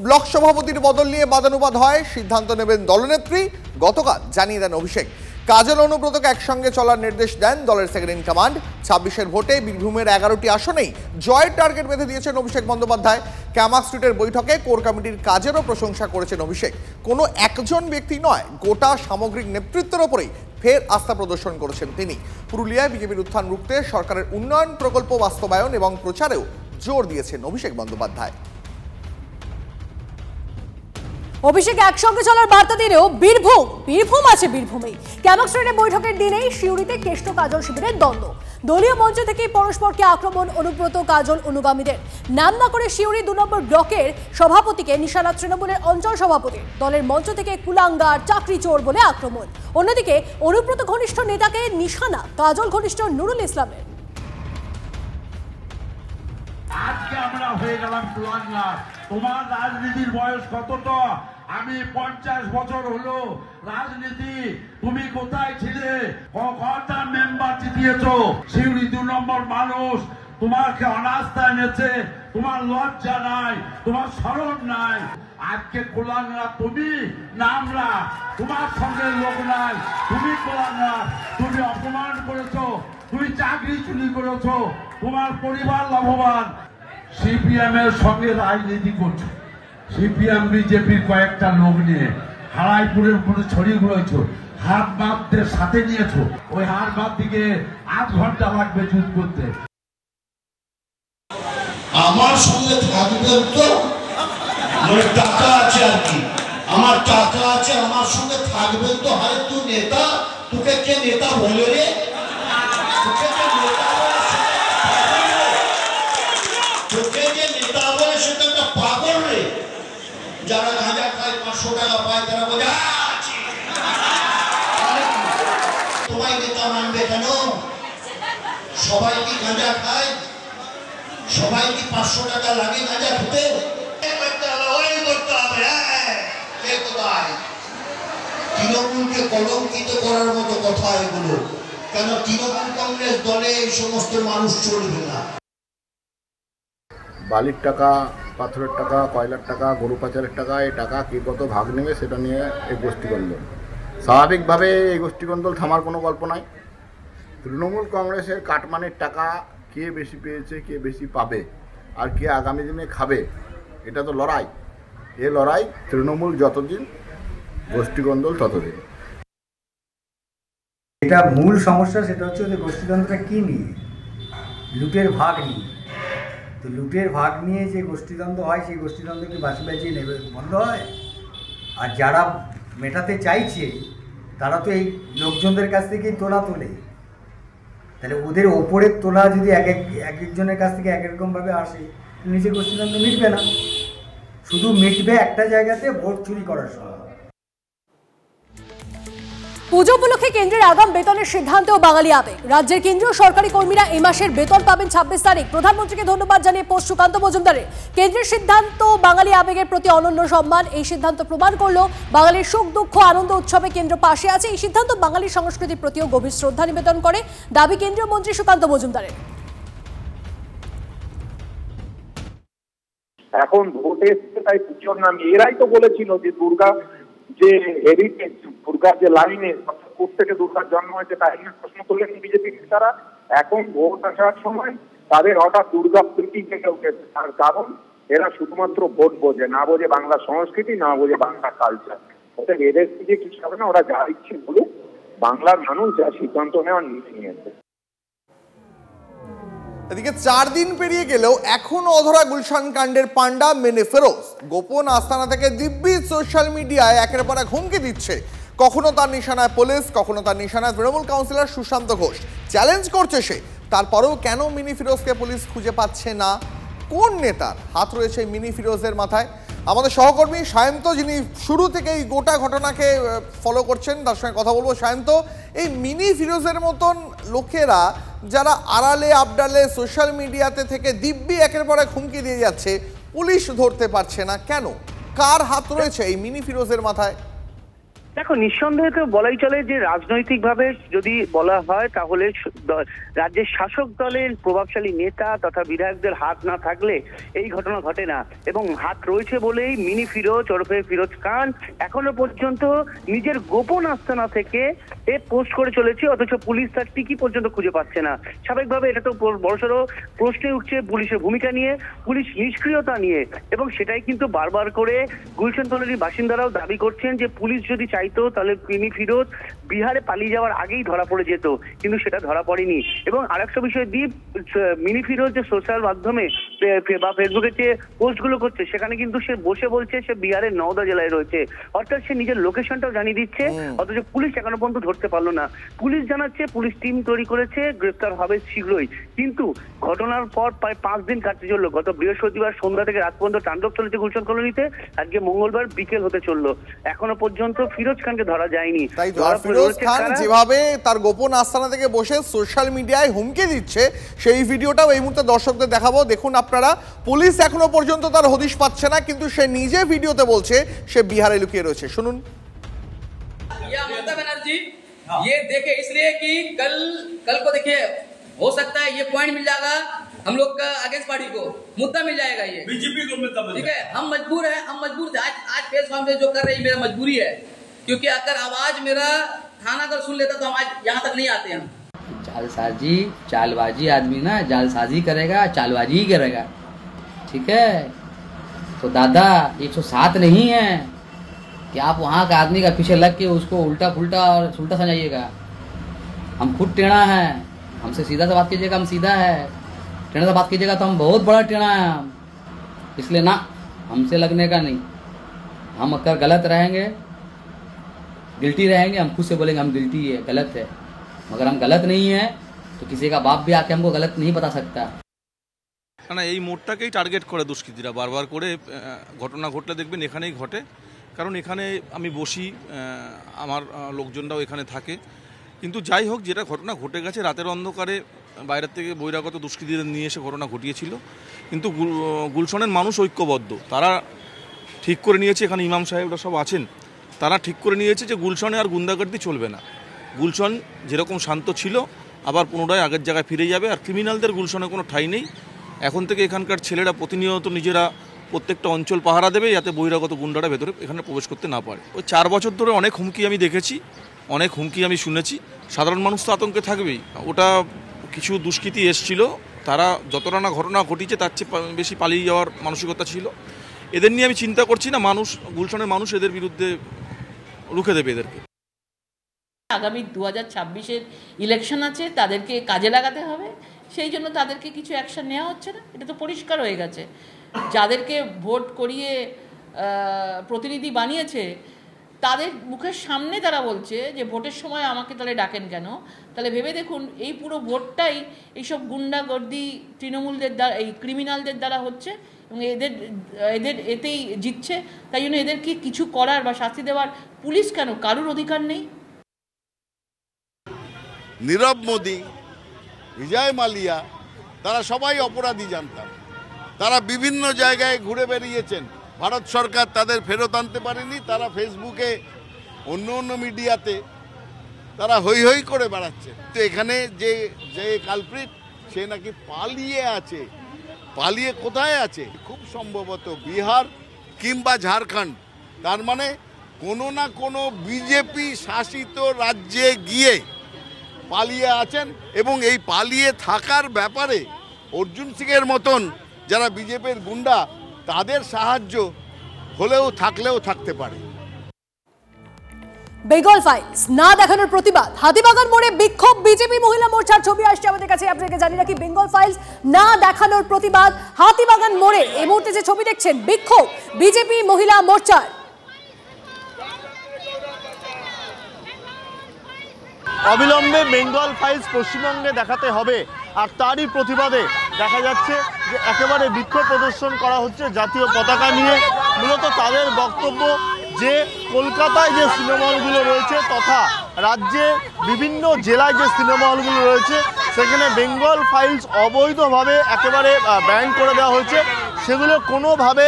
ব্লক সভাপতির বদল নিয়ে বাদানুবাদ হয়, সিদ্ধান্ত নেবেন দলনেত্রী। গতকাল জানিয়ে দেন অভিষেক, কাজল অনুব্রতকে একসঙ্গে চলার নির্দেশ দেন দলের সেকেন্ড ইন কমান্ড। 26-এর ভোটে বীরভূমের 11টি আসনেই জয়ের টার্গেট বেঁধে দিয়েছেন অভিষেক বন্দ্যোপাধ্যায়। ক্যামাক স্ট্রিটের বৈঠকে কোর কমিটির কাজেরও প্রশংসা করেছেন অভিষেক। কোনো একজন ব্যক্তি নয়, গোটা সামগ্রিক নেতৃত্বের ওপরেই ফের আস্থা প্রদর্শন করেছেন তিনি। পুরুলিয়ায় বিজেপির উত্থান রুখতে সরকারের উন্নয়ন প্রকল্প বাস্তবায়ন এবং প্রচারেও জোর দিয়েছেন অভিষেক বন্দ্যোপাধ্যায়। অভিষেক একসঙ্গে চলার বার্তা দিলেও বীরভূম আছে বীরভূমেই। ক্যামাক স্ট্রিটে বৈঠকের দিনেই সিউড়িতে কেষ্ট কাজল শিবিরের দ্বন্দ্ব। দলীয় মঞ্চ থেকেই পরস্পরকে আক্রমণ অনুব্রত কাজল অনুগামীদের। নাম না করে সিউড়ি 2 নম্বর ব্লকের সভাপতিকে নিশানা তৃণমূলের অঞ্চল সভাপতি। দলের মঞ্চ থেকে কুলাঙ্গার, চাকরি চোর বলে আক্রমণ। অন্যদিকে অনুব্রত ঘনিষ্ঠ নেতাকে নিশানা কাজল ঘনিষ্ঠ নুরুল ইসলামের। আজকে আমরা হয়ে গেলাম কুলাঙ্গার। তোমার রাজনীতির বয়স কতটা? আমি 50 বছর হলো রাজনীতি। তুমি কোথায় ছিলে? কটা মেম্বার জিতিয়েছ? সিউড়ি 2 নম্বর মানুষ তোমাকে অনাস্থা এনেছে। তোমার লজ্জা নাই, তোমার শরম নাই। আজকে কুলাঙ্গার তুমি, না আমরা? তোমার সঙ্গে লোক নাই, তুমি কুলাঙ্গার। তুমি অপমান করেছো, তুমি চাকরি চুরি করেছো, তোমার পরিবার লাভবান। সিপিএম এর সঙ্গে রাজনীতি করছো, সিপিএম বিজেপির কয়েকটা লোক নিয়ে হারাইপুরের মধ্যে ছড়িয়ে ঘুরেছো, হাত বাঁধদের সাথে নিয়েছো। ওই হাত বাঁধ দিকে 8 ঘন্টা লাগবে যুদ্ধ করতে। আমার সঙ্গে থাকবেন তো, মানে টাকা আছে আর কি, আমার টাকা আছে, আমার সঙ্গে থাকবেন তো। হয় তুই নেতা, তোকে কে নেতা বলে রে? তোকে যে নেতা বলে, তোকে যে নেতা বলে সেটা একটা পাগল রে। যারা গাঁজা খায়, 500 টাকা পায়, তারা বলে তোমায় নেতা মানবে কেন? সবাই কি গাঁজা খায়? সবাই কি 500 টাকা লাগে গাঁজা খেতে? তৃণমূলকে কলঙ্কিত করার মতো কথা এগুলো। কেন তৃণমূল কংগ্রেস দলে এই সমস্ত মানুষ চলবে না। বালির টাকা, পাথরের টাকা, কয়লার টাকা, গরু পাচারের টাকা, এই টাকা কে কত ভাগ নেবে সেটা নিয়ে এই গোষ্ঠীদ্বন্দ্ব। স্বাভাবিকভাবে এই গোষ্ঠীদ্বন্দ্ব থামার কোনো গল্প নাই। তৃণমূল কংগ্রেসের কাটমানির টাকা কে বেশি পেয়েছে, কে বেশি পাবে, আর কে আগামী দিনে খাবে, এটা তো লড়াই। এ লড়াই তৃণমূল যতদিন, গোষ্ঠীদ্বন্দ্ব ততদিন। এটা মূল সমস্যা, সেটা হচ্ছে যে গোষ্ঠীদ্বন্দ্বটা কী নিয়ে? লুটের ভাগ নিয়ে। তো লুটের ভাগ নিয়ে যে গোষ্ঠীদ্বন্দ্ব হয়, সেই গোষ্ঠীদ্বন্দ্ব কি বাঁচি বাঁচিয়ে নেবে বন্ধ হয়? আর যারা মেটাতে চাইছে তারা তো এই লোকজনদের কাছ থেকেই তোলা তোলে। তাহলে ওদের ওপরের তোলা যদি এক একজনের কাছ থেকে এক রকমভাবে আসে, নিজের গোষ্ঠীদ্বন্দ্ব মিটবে না। শুধু মিটবে একটা জায়গাতে, ভোট চুরি করার সময়। পুজো উপলক্ষে কেন্দ্রের আগাম বেতনের সিদ্ধান্তেও বাঙালি আবেগ। রাজ্যের কেন্দ্রীয় সরকারি কর্মীরা এই মাসের বেতন পাবেন 26 তারিখ। প্রধানমন্ত্রীকে ধন্যবাদ জানিয়ে পোস্ট সুকান্ত মজুমদারের। কেন্দ্রের সিদ্ধান্ত বাঙালি আবেগের প্রতি অনন্য সম্মান। এই সিদ্ধান্ত প্রমাণ করল বাঙালির সুখ দুঃখ আনন্দ উৎসবে কেন্দ্র পাশে আছে। এই সিদ্ধান্ত বাঙালির সংস্কৃতির প্রতিও গভীর শ্রদ্ধা নিবেদন করে, দাবি কেন্দ্রীয় মন্ত্রী সুকান্ত মজুমদারের। এখন ভোট এসছে তাই পুজোর নাম, এরাই তো বলেছিল যে দুর্গা যে হেরিটেজ, দুর্গার যে লাইনে থেকে দুর্গার জন্ম হয়েছে তাই নিয়ে প্রশ্ন করলেন বিজেপি নেতারা। এখন ভোট আসার সময় তাদের হঠাৎ দুর্গা প্রীতি জেগে উঠেছে, তার কারণ এরা শুধুমাত্র ভোট বোঝে, না বোঝে বাংলা সংস্কৃতি, না বোঝে বাংলা কালচার। ওদের এদের দিকে কিছু হবে না, ওরা যা ইচ্ছে বলুক, বাংলার মানুষ যা সিদ্ধান্ত নেওয়ার নিয়েছে। এদিকে 4 দিন পেরিয়ে গেলেও এখনো অধরা গুলশান কাণ্ডের পান্ডা মেনে ফেরোজ। গোপন আস্তানা থেকে দিব্যি সোশ্যাল মিডিয়ায় একের পর এক হুমকি দিচ্ছে। কখনো তার নিশানায় পুলিশ, কখনো তার নিশানায় তৃণমূল কাউন্সিলর সুশান্ত ঘোষ। চ্যালেঞ্জ করছে সে, তারপরেও কেন মিনি ফিরোজকে পুলিশ খুঁজে পাচ্ছে না? কোন নেতার হাত রয়েছে মিনি ফিরোজের মাথায়? আমাদের সহকর্মী সায়ন্ত, যিনি শুরু থেকে এই গোটা ঘটনাকে ফলো করছেন, তার সঙ্গে কথা বলবো। সায়ন্ত, এই মিনি ফিরোজের মতন লোকেরা যারা আড়ালে আবডালে সোশ্যাল মিডিয়াতে থেকে দিব্যি একের পর এক হুমকি দিয়ে যাচ্ছে, পুলিশ ধরতে পারছে না কেন? কার হাত রয়েছে এই মিনি ফিরোজের মাথায়? দেখো, নিঃসন্দেহে তো বলাই চলে যে রাজনৈতিকভাবে যদি বলা হয় তাহলে রাজ্যের শাসক দলের প্রভাবশালী নেতা তথা বিধায়কদের হাত না থাকলে এই ঘটনা ঘটে না, এবং হাত রয়েছে বলেই মিনি ফিরোজ ওরফে ফিরোজ খান এখনো পর্যন্ত নিজের গোপন আস্তানা থেকে পোস্ট করে চলেছে, অথচ পুলিশ তার টিকি পর্যন্ত খুঁজে পাচ্ছে না। স্বাভাবিকভাবে এটা তো বড়সড় প্রশ্নে উঠছে পুলিশের ভূমিকা নিয়ে, পুলিশ নিষ্ক্রিয়তা নিয়ে, এবং সেটাই কিন্তু বারবার করে গুলশান কলোনির বাসিন্দারাও দাবি করছেন যে পুলিশ যদি চাইতো তাহলে মিনি ফিরোজ বিহারে পালিয়ে যাওয়ার আগেই ধরা পড়ে যেত, কিন্তু সেটা ধরা পড়েনি। এবং আরেকটা বিষয়, দীপ, মিনি ফিরোজ যে সোশ্যাল মাধ্যমে বা ফেসবুকে যে পোস্টগুলো করছে সেখানে কিন্তু সে বসে বলছে সে বিহারের নওদা জেলায় রয়েছে, অর্থাৎ সে নিজের লোকেশনটাও জানিয়ে দিচ্ছে, অথচ পুলিশ এখনো পর্যন্ত ধরতে পারলো না। পুলিশ জানাচ্ছে পুলিশ টিম তৈরি করেছে, গ্রেফতার হবে শীঘ্রই, কিন্তু ঘটনার পর প্রায় 5 দিন কাটতে চললো। গত বৃহস্পতিবার সন্ধ্যা থেকে রাত পর্যন্ত তাণ্ডব চলেছে গুলশান কলোনিতে, আজকে মঙ্গলবার বিকেল হতে চললো, এখনো পর্যন্ত ফিরোজ খানকে ধরা যায়নি। তাই ফিরোজ খান যেভাবে তার গোপন আস্তানা থেকে বসে সোশ্যাল মিডিয়ায় হুমকি দিচ্ছে, সেই ভিডিওটাও এই মুহূর্তে দর্শকদের দেখাবো। দেখুন আপনারা, পুলিশ এখনো পর্যন্ত তার হদিশ পাচ্ছে না, কিন্তু সে নিজে ভিডিওতে বলছে সে বিহারে লুকিয়ে রয়েছে। শুনুন। ममता बनर्जी ये देखे इसलिए कि कल को देखिए हो सकता है ये पॉइंट मिल जाएगा हम लोग का अगेंस्ट पार्टी को, मुद्दा मिल जाएगा ये बीजेपी को मुद्दा, ठीक है। हम मजबूर है, आज प्रेस कॉन्फ्रेंस जो कर रही मेरा मजबूरी है, क्योंकि अगर आवाज मेरा थाना अगर सुन लेता तो हम आज यहाँ तक नहीं आते। हम जालसाजी चालबाजी आदमी ना जालसाजी करेगा, चालबाजी ही करेगा, ठीक है। तो दादा 107 नहीं है कि आप वहाँ का आदमी का पीछे लग के उसको उल्टा पुल्टा और उल्टा समझाइएगा। हम खुद टेढ़ा हैं, हमसे सीधा से बात कीजिएगा, हम सीधा है, टेढ़ा से बात कीजिएगा तो हम बहुत बड़ा टेढ़ा है हम, इसलिए ना हमसे लगने का नहीं। हम अगर गलत रहेंगे, गिल्टी रहेंगे, हम खुद से बोलेंगे हम गिल्टी है, गलत है, मगर हम गलत नहीं है तो किसी का बाप भी आके हमको गलत नहीं बता सकता। না, এই মোড়টাকেই টার্গেট করে দুষ্কৃতীরা বারবার করে। ঘটনা ঘটলে দেখবেন এখানেই ঘটে, কারণ এখানে আমি বসি, আমার লোকজনরাও এখানে থাকে। কিন্তু যাই হোক, যেটা ঘটনা ঘটে গেছে রাতের অন্ধকারে বাইরের থেকে বহিরাগত দুষ্কৃতীদের নিয়ে এসে ঘটনা ঘটিয়েছিল, কিন্তু গুলশনের মানুষ ঐক্যবদ্ধ, তারা ঠিক করে নিয়েছে, এখানে ইমাম সাহেবরা সব আছেন, তারা ঠিক করে নিয়েছে যে গুলশনে আর গুন্ডাগর্দি চলবে না। গুলশন যেরকম শান্ত ছিল আবার পুনরায় আগের জায়গায় ফিরে যাবে, আর ক্রিমিনালদের গুলশনে কোনো ঠাঁই নেই। এখন থেকে এখানকার ছেলেরা প্রতিনিয়ত নিজেরা প্রত্যেকটা অঞ্চল পাহারা দেবে, যাতে বহিরাগত গুন্ডারা ভেতরে এখানে প্রবেশ করতে না পারে। ওই 4 বছর ধরে অনেক হুমকি আমি দেখেছি, অনেক হুমকি আমি শুনেছি। সাধারণ মানুষ তো আতঙ্কে থাকবেই। ওটা কিছু দুষ্কৃতী এসছিল, তারা যতটা না ঘটনা ঘটিয়েছে তার চেয়ে বেশি পালিয়ে যাওয়ার মানসিকতা ছিল। এদের নিয়ে আমি চিন্তা করছি না, মানুষ, গুলশনের মানুষ এদের বিরুদ্ধে রুখে দেবে এদেরকে। আগামী 2026-এর ইলেকশন আছে, তাদেরকে কাজে লাগাতে হবে, সেই জন্য তাদেরকে কিছু অ্যাকশন নেওয়া হচ্ছে না, এটা তো পরিষ্কার হয়ে গেছে। যাদেরকে ভোট করিয়ে প্রতিনিধি বানিয়েছে তাদের মুখের সামনে তারা বলছে যে ভোটের সময় আমাকে তাহলে ডাকেন কেন? তাহলে ভেবে দেখুন, এই পুরো ভোটটাই এইসব গুন্ডাগর্দি তৃণমূলদের দ্বারা, এই ক্রিমিনালদের দ্বারা হচ্ছে, এবং এদের এতেই জিতছে। তাই জন্য এদেরকে কিছু করার বা শাস্তি দেওয়ার পুলিশ কেন, কারুর অধিকার নেই। নীরব মোদি, বিজয় মালিয়া, তারা সবাই অপরাধী জানতাম। তারা বিভিন্ন জায়গায় ঘুরে বেরিয়েছেন, ভারত সরকার তাদের ফেরত আনতে পারেনি। তারা ফেসবুকে, অন্য অন্য মিডিয়াতে তারা হৈ হৈ করে বেড়াচ্ছে। তো এখানে যে কালপ্রিট, সে নাকি পালিয়ে আছে, পালিয়ে কোথায় আছে? খুব সম্ভবত বিহার কিংবা ঝাড়খণ্ড। তার মানে কোনো না কোনো বিজেপি শাসিত রাজ্যে গিয়ে পালিয়ে আছেন, এবং এই পালিয়ে থাকার ব্যাপারে অর্জুন সিংয়ের মতন যারা বিজেপির গুন্ডা তাদের সাহায্য হলেও থাকলেও থাকতে পারে। বেঙ্গল ফাইলস না দেখানোর প্রতিবাদ, হাতিবাগান মোড়ে বিক্ষোভ বিজেপি মহিলা মোর্চার ছবি আসছে আমাদের কাছে। আপনাকে জানি রাখি, বেঙ্গল ফাইলস না দেখানোর প্রতিবাদ হাতিবাগান মোড়ে এই মুহূর্তে যে ছবি দেখছেন, বিক্ষোভ বিজেপি মহিলা মোর্চার। অবিলম্বে বেঙ্গল ফাইলস পশ্চিমবঙ্গে দেখাতে হবে, আর তারই প্রতিবাদে দেখা যাচ্ছে যে একেবারে বিক্ষোভ প্রদর্শন করা হচ্ছে জাতীয় পতাকা নিয়ে। মূলত তাদের বক্তব্য যে কলকাতায় যে সিনেমা হলগুলো রয়েছে তথা রাজ্যে বিভিন্ন জেলায় যে সিনেমা হলগুলো রয়েছে সেখানে বেঙ্গল ফাইলস অবৈধভাবে একেবারে ব্যান করে দেওয়া হয়েছে, সেগুলো কোনোভাবে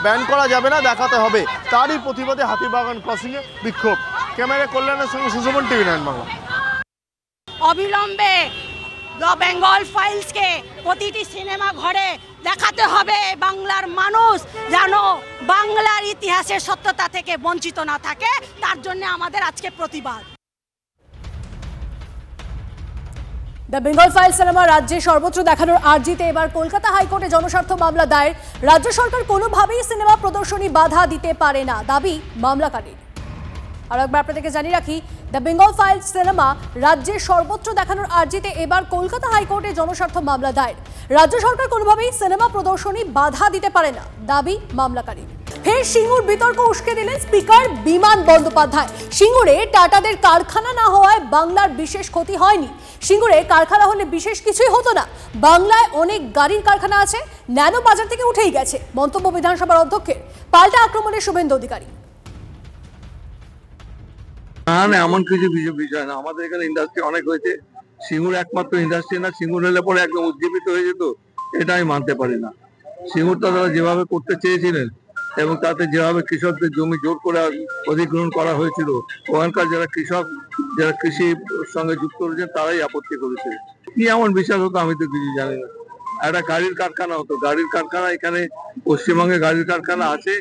ব্যান করা যাবে না, দেখাতে হবে। তারই প্রতিবাদে হাতিবাগান ক্রসিংয়ে বিক্ষোভ। ক্যামেরা কল্যাণের সঙ্গে সুশোভন, TV9 বাংলা। অবিলম্বে দ্য বেঙ্গল ফাইলসকে প্রতিটি সিনেমা ঘরে দেখাতে হবে। বাংলার মানুষ যেন বাংলার ইতিহাসের সত্যতা থেকে বঞ্চিত না থাকে, তার জন্য আমাদের আজকে প্রতিবাদ। দ্য বেঙ্গল ফাইলস সিনেমা রাজ্যে সর্বত্র দেখানোর আর্জিতে এবার কলকাতা হাইকোর্টে জনস্বার্থ মামলা দায়ের। রাজ্য সরকার কোনোভাবেই সিনেমা প্রদর্শনী বাধা দিতে পারে না, দাবি মামলাকারীর। আর একবার আপনাদেরকে জানিয়ে রাখি, দ্য বেঙ্গল ফাইলস সিনেমা রাজ্যে সর্বত্র দেখানোর আর্জিতে এবার কলকাতা হাইকোর্টে জনস্বার্থ মামলা দায়ের। রাজ্য সরকার কোনোভাবেই সিনেমা প্রদর্শনী বাধা দিতে পারে না, দাবি মামলাকারীর। ফের সিঙ্গুর বিতর্ক উস্কে দিলেন স্পিকার বিমান বন্দ্যোপাধ্যায়। সিঙ্গুরে টাটাদের কারখানা না হওয়ায় বাংলার বিশেষ ক্ষতি হয়নি। সিঙ্গুরে কারখানা হলে বিশেষ কিছুই হতো না। বাংলায় অনেক গাড়ির কারখানা আছে, ন্যানো বাজার থেকে উঠেই গেছে, মন্তব্য বিধানসভার অধ্যক্ষের। পাল্টা আক্রমণের শুভেন্দু অধিকারী। না, এমন কিছু বিষয় না। আমাদের এখানে ইন্ডাস্ট্রি অনেক হয়েছে, সিঙ্গুর একমাত্র ইন্ডাস্ট্রি না। সিঙ্গুর হলে পরে একদম উজ্জীবিত হয়ে যেত, এটা আমি মানতে পারি না। সিঙ্গুরটা তারা যেভাবে করতে চেয়েছিলেন এবং তাতে যেভাবে কৃষকদের জমি জোর করে অধিগ্রহণ করা হয়েছিল, ওখানকার যারা কৃষক, যারা কৃষির সঙ্গে যুক্ত রয়েছেন তারাই আপত্তি করেছিল। কি এমন বিশ্বাস হতো আমি তো কিছু জানি না। একটা গাড়ির কারখানা হতো, গাড়ির কারখানা এখানে পশ্চিমবঙ্গে গাড়ির কারখানা আছে,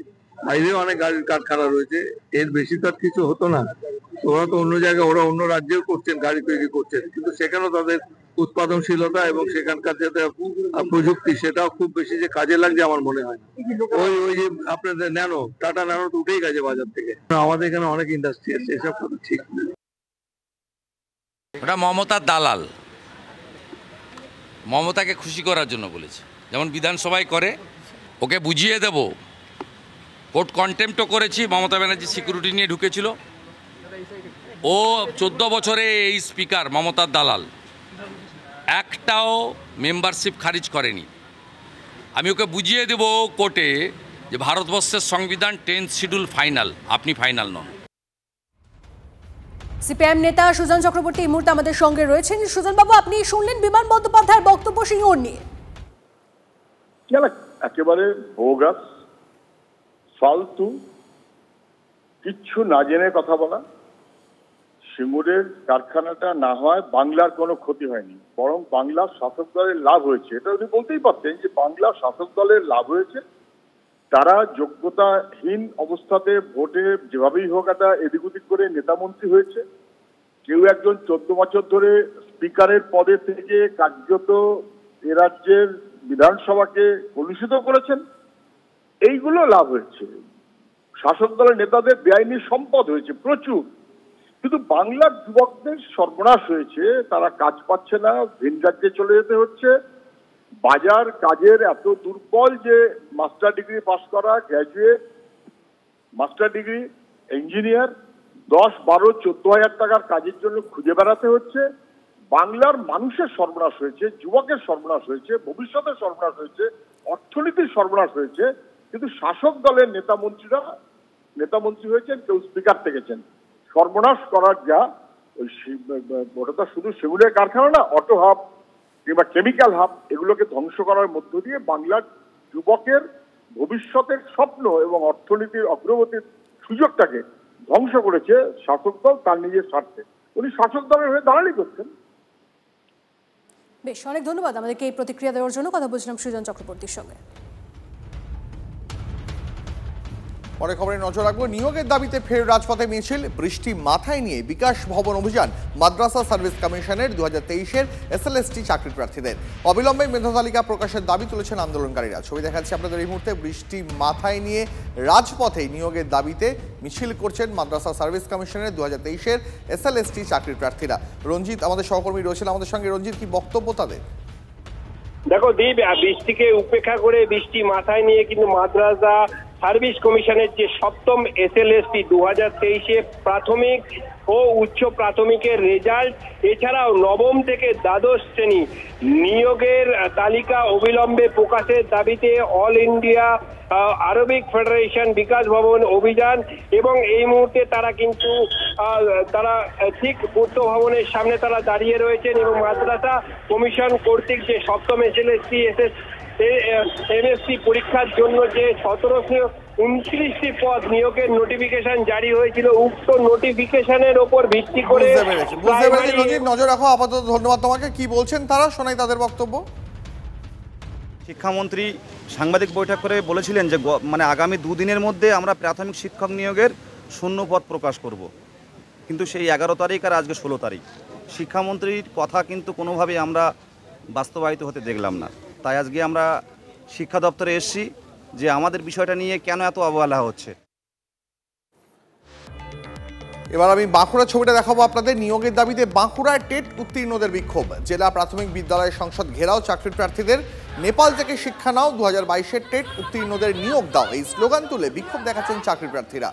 বাইরেও অনেক গাড়ির কারখানা রয়েছে, এর বেশি তো কিছু হতো না। ওরা তো অন্য জায়গায়, ওরা অন্য রাজ্যেও করছেন, গাড়ি তৈরি করছেন, কিন্তু সেখানেও তাদের উৎপাদনশীলতা এবং সেখানকার যেটা প্রযুক্তি সেটাও খুব বেশি যে কাজে লাগছে আমার মনে হয়। ওই যে আপনাদের ন্যানো, টাটা ন্যানো তো উঠেই গেছে বাজার থেকে। আমাদের এখানে অনেক ইন্ডাস্ট্রি আছে, এসব কথা ঠিক না। ওটা মমতার দালাল, মমতাকে খুশি করার জন্য বলেছে, যেমন বিধানসভায় করে। ওকে বুঝিয়ে দেব, কোর্ট কন্টেম্পটও করেছি। মমতা ব্যানার্জি সিকিউরিটি নিয়ে ঢুকেছিল, ও 14 বছরে এই স্পিকার মমতার দালাল একটাও মেম্বারশিপ খারিজ করেনি। আমি ওকে বুঝিয়ে দেব কোর্টে যে ভারতবর্ষের সংবিধান 10th শিডিউল ফাইনাল, আপনি ফাইনাল নন। সিপিএম নেতা সুজন চক্রবর্তী এই মুহূর্তে আমাদের সঙ্গে রয়েছেন। সুজন বাবু, আপনি শুনলেন বিমান বন্দ্যোপাধ্যায়ের বক্তব্য সিঙ্গুর নিয়ে। একেবারে বোগাস, ফালতু, কিচ্ছু না জেনে কথা বলা। সিঙ্গুরের কারখানাটা না হয় বাংলার কোনো ক্ষতি হয়নি, বরং বাংলার শাসক দলের লাভ হয়েছে। এটা উনি বলতেই পারতেন যে বাংলার শাসক দলের লাভ হয়েছে। তারা যোগ্যতাহীন অবস্থাতে ভোটে যেভাবেই হোক একটা এদিক ওদিক করে নেতামন্ত্রী হয়েছে। কেউ একজন 14 বছর ধরে স্পিকারের পদে থেকে কার্যত এ রাজ্যের বিধানসভাকে কলুষিত করেছেন। এইগুলো লাভ হয়েছে। শাসক দলের নেতাদের বেআইনি সম্পদ হয়েছে প্রচুর, কিন্তু বাংলার যুবকদের সর্বনাশ হয়েছে। তারা কাজ পাচ্ছে না, ভিন রাজ্যে চলে যেতে হচ্ছে। বাজার কাজের এত দুর্বল যে মাস্টার ডিগ্রি পাস করা, গ্র্যাজুয়েট, মাস্টার ডিগ্রি, ইঞ্জিনিয়ার 10, 12, 14 হাজার টাকার কাজের জন্য খুঁজে বেড়াতে হচ্ছে। বাংলার মানুষের সর্বনাশ হয়েছে, যুবকের সর্বনাশ হয়েছে, ভবিষ্যতের সর্বনাশ হয়েছে, অর্থনীতির সর্বনাশ হয়েছে। কিন্তু শাসক দলের নেতামন্ত্রী হয়েছেন, কেউ স্পিকার থেকেছেন। সর্বনাশ করার যা ওটা তো শুধু সেগুলোর কারখানা না, অটো হাব কিংবা কেমিক্যাল হাব, এগুলোকে ধ্বংস করার মধ্য দিয়ে বাংলার যুবকের ভবিষ্যতের স্বপ্ন এবং অর্থনীতির অগ্রগতির সুযোগটাকে ধ্বংস করেছে শাসক দল তার নিজের স্বার্থে। উনি শাসক দলের হয়ে দাঁড়ালি করছেন। বেশ, অনেক ধন্যবাদ আমাদেরকে এই প্রতিক্রিয়া দেওয়ার জন্য। কথা বলছিলাম সৃজন চক্রবর্তীর সঙ্গে। পরে খবরে নজর রাখবো। নিয়োগের দাবিতে ফের রাজপথে মিছিল, বৃষ্টি মাথায় নিয়ে বিকাশ ভবন অভিযান, মাদ্রাসা সার্ভিস কমিশনের 2023-এর SLST চাকরি প্রার্থীদের। অবিলম্বে মেধা তালিকা প্রকাশের দাবি তুলেছেন আন্দোলনকারীরা। ছবি দেখাচ্ছি আপনাদের এই মুহূর্তে। বৃষ্টি মাথায় নিয়ে রাজপথে নিয়োগের দাবিতে মিছিল করছেন মাদ্রাসা সার্ভিস কমিশনের 2023-এর SLST চাকরি প্রার্থীরা। রঞ্জিত আমাদের সহকর্মী রয়েছেন আমাদের সঙ্গে। রঞ্জিত, কি বক্তব্য তাদের? দেখো দীপ, বৃষ্টিকে উপেক্ষা করে, বৃষ্টি মাথায় নিয়ে কিন্তু মাদ্রাসা সার্ভিস কমিশনের যে সপ্তম SLST 2023-এ প্রাথমিক ও উচ্চ প্রাথমিকের রেজাল্ট, এছাড়াও নবম থেকে দ্বাদশ শ্রেণী নিয়োগের তালিকা অবিলম্বে প্রকাশের দাবিতে অল ইন্ডিয়া আরবিক ফেডারেশন বিকাশ ভবন অভিযান। এবং এই মুহূর্তে তারা কিন্তু তারা ঠিক পূর্ত ভবনের সামনে তারা দাঁড়িয়ে রয়েছেন এবং মাদ্রাসা কমিশন কর্তৃক যে সপ্তম MSc পরীক্ষার জন্য যে 1729টি পদ নিয়োগের নোটিফিকেশন জারি হয়েছিল, উক্ত নোটিফিকেশনের ওপর ভিত্তি করে নজর রাখো আপাতত। ধন্যবাদ তোমাকে। কি বলছেন তারা, শোনাই তাদের বক্তব্য। শিক্ষামন্ত্রী সাংবাদিক বৈঠক করে বলেছিলেন যে মানে আগামী দুদিনের মধ্যে আমরা প্রাথমিক শিক্ষক নিয়োগের শূন্য পদ প্রকাশ করব, কিন্তু সেই 11 তারিখ আর আজকে 16 তারিখ। শিক্ষামন্ত্রীর কথা কিন্তু কোনোভাবেই আমরা বাস্তবায়িত হতে দেখলাম না। তাই আজকে আমরা শিক্ষা দপ্তরে এসেছি যে আমাদের বিষয়টা নিয়ে কেন এত অবহেলা হচ্ছে। এবার আমি বাঁকুড়ার ছবিটা দেখাবো আপনাদের। নিয়োগের দাবিতে বাঁকুড়ায় টেট উত্তীর্ণদের বিক্ষোভ, জেলা প্রাথমিক বিদ্যালয় সংসদ ঘেরাও চাকরি প্রার্থীদের। নেপাল থেকে শিক্ষা নাও, 2022-এর টেট উত্তীর্ণদের নিয়োগ দাও, এই স্লোগান তুলে বিক্ষোভ দেখাচ্ছেন চাকরি প্রার্থীরা।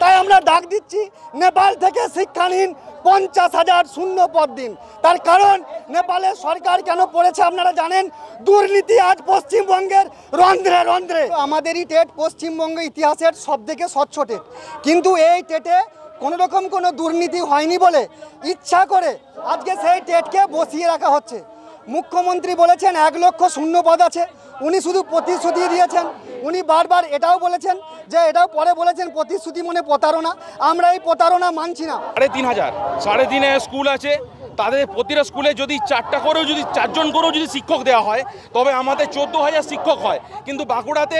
তাই আমরা ডাক দিচ্ছি, নেপাল থেকে শিক্ষাহীন 50,000 শূন্য পদ দিন। তার কারণ নেপালের সরকার কেন পড়েছে আপনারা জানেন, দুর্নীতি আজ পশ্চিমবঙ্গের রন্ধ্রে রন্ধ্রে। আমাদেরই টেট পশ্চিমবঙ্গ ইতিহাসের সবথেকে স্বচ্ছ টেট, কিন্তু এই টেটে কোনো রকম কোনো দুর্নীতি হয়নি বলে ইচ্ছা করে আজকে সেই টেটকে বসিয়ে রাখা হচ্ছে। মুখ্যমন্ত্রী বলেছেন 1 লক্ষ শূন্য পদ আছে, উনি শুধু প্রতিশ্রুতি দিয়েছেন। উনি বারবার এটাও বলেছেন যে, এটাও পরে বলেছেন প্রতিশ্রুতি মনে প্রতারণা। আমরা এই প্রতারণা মানছি না। 3,500 3.5 স্কুল আছে, তাদের প্রতিটা স্কুলে যদি 4টা করেও যদি 4 জন করেও যদি শিক্ষক দেওয়া হয় তবে আমাদের 14,000 শিক্ষক হয়। কিন্তু বাঁকুড়াতে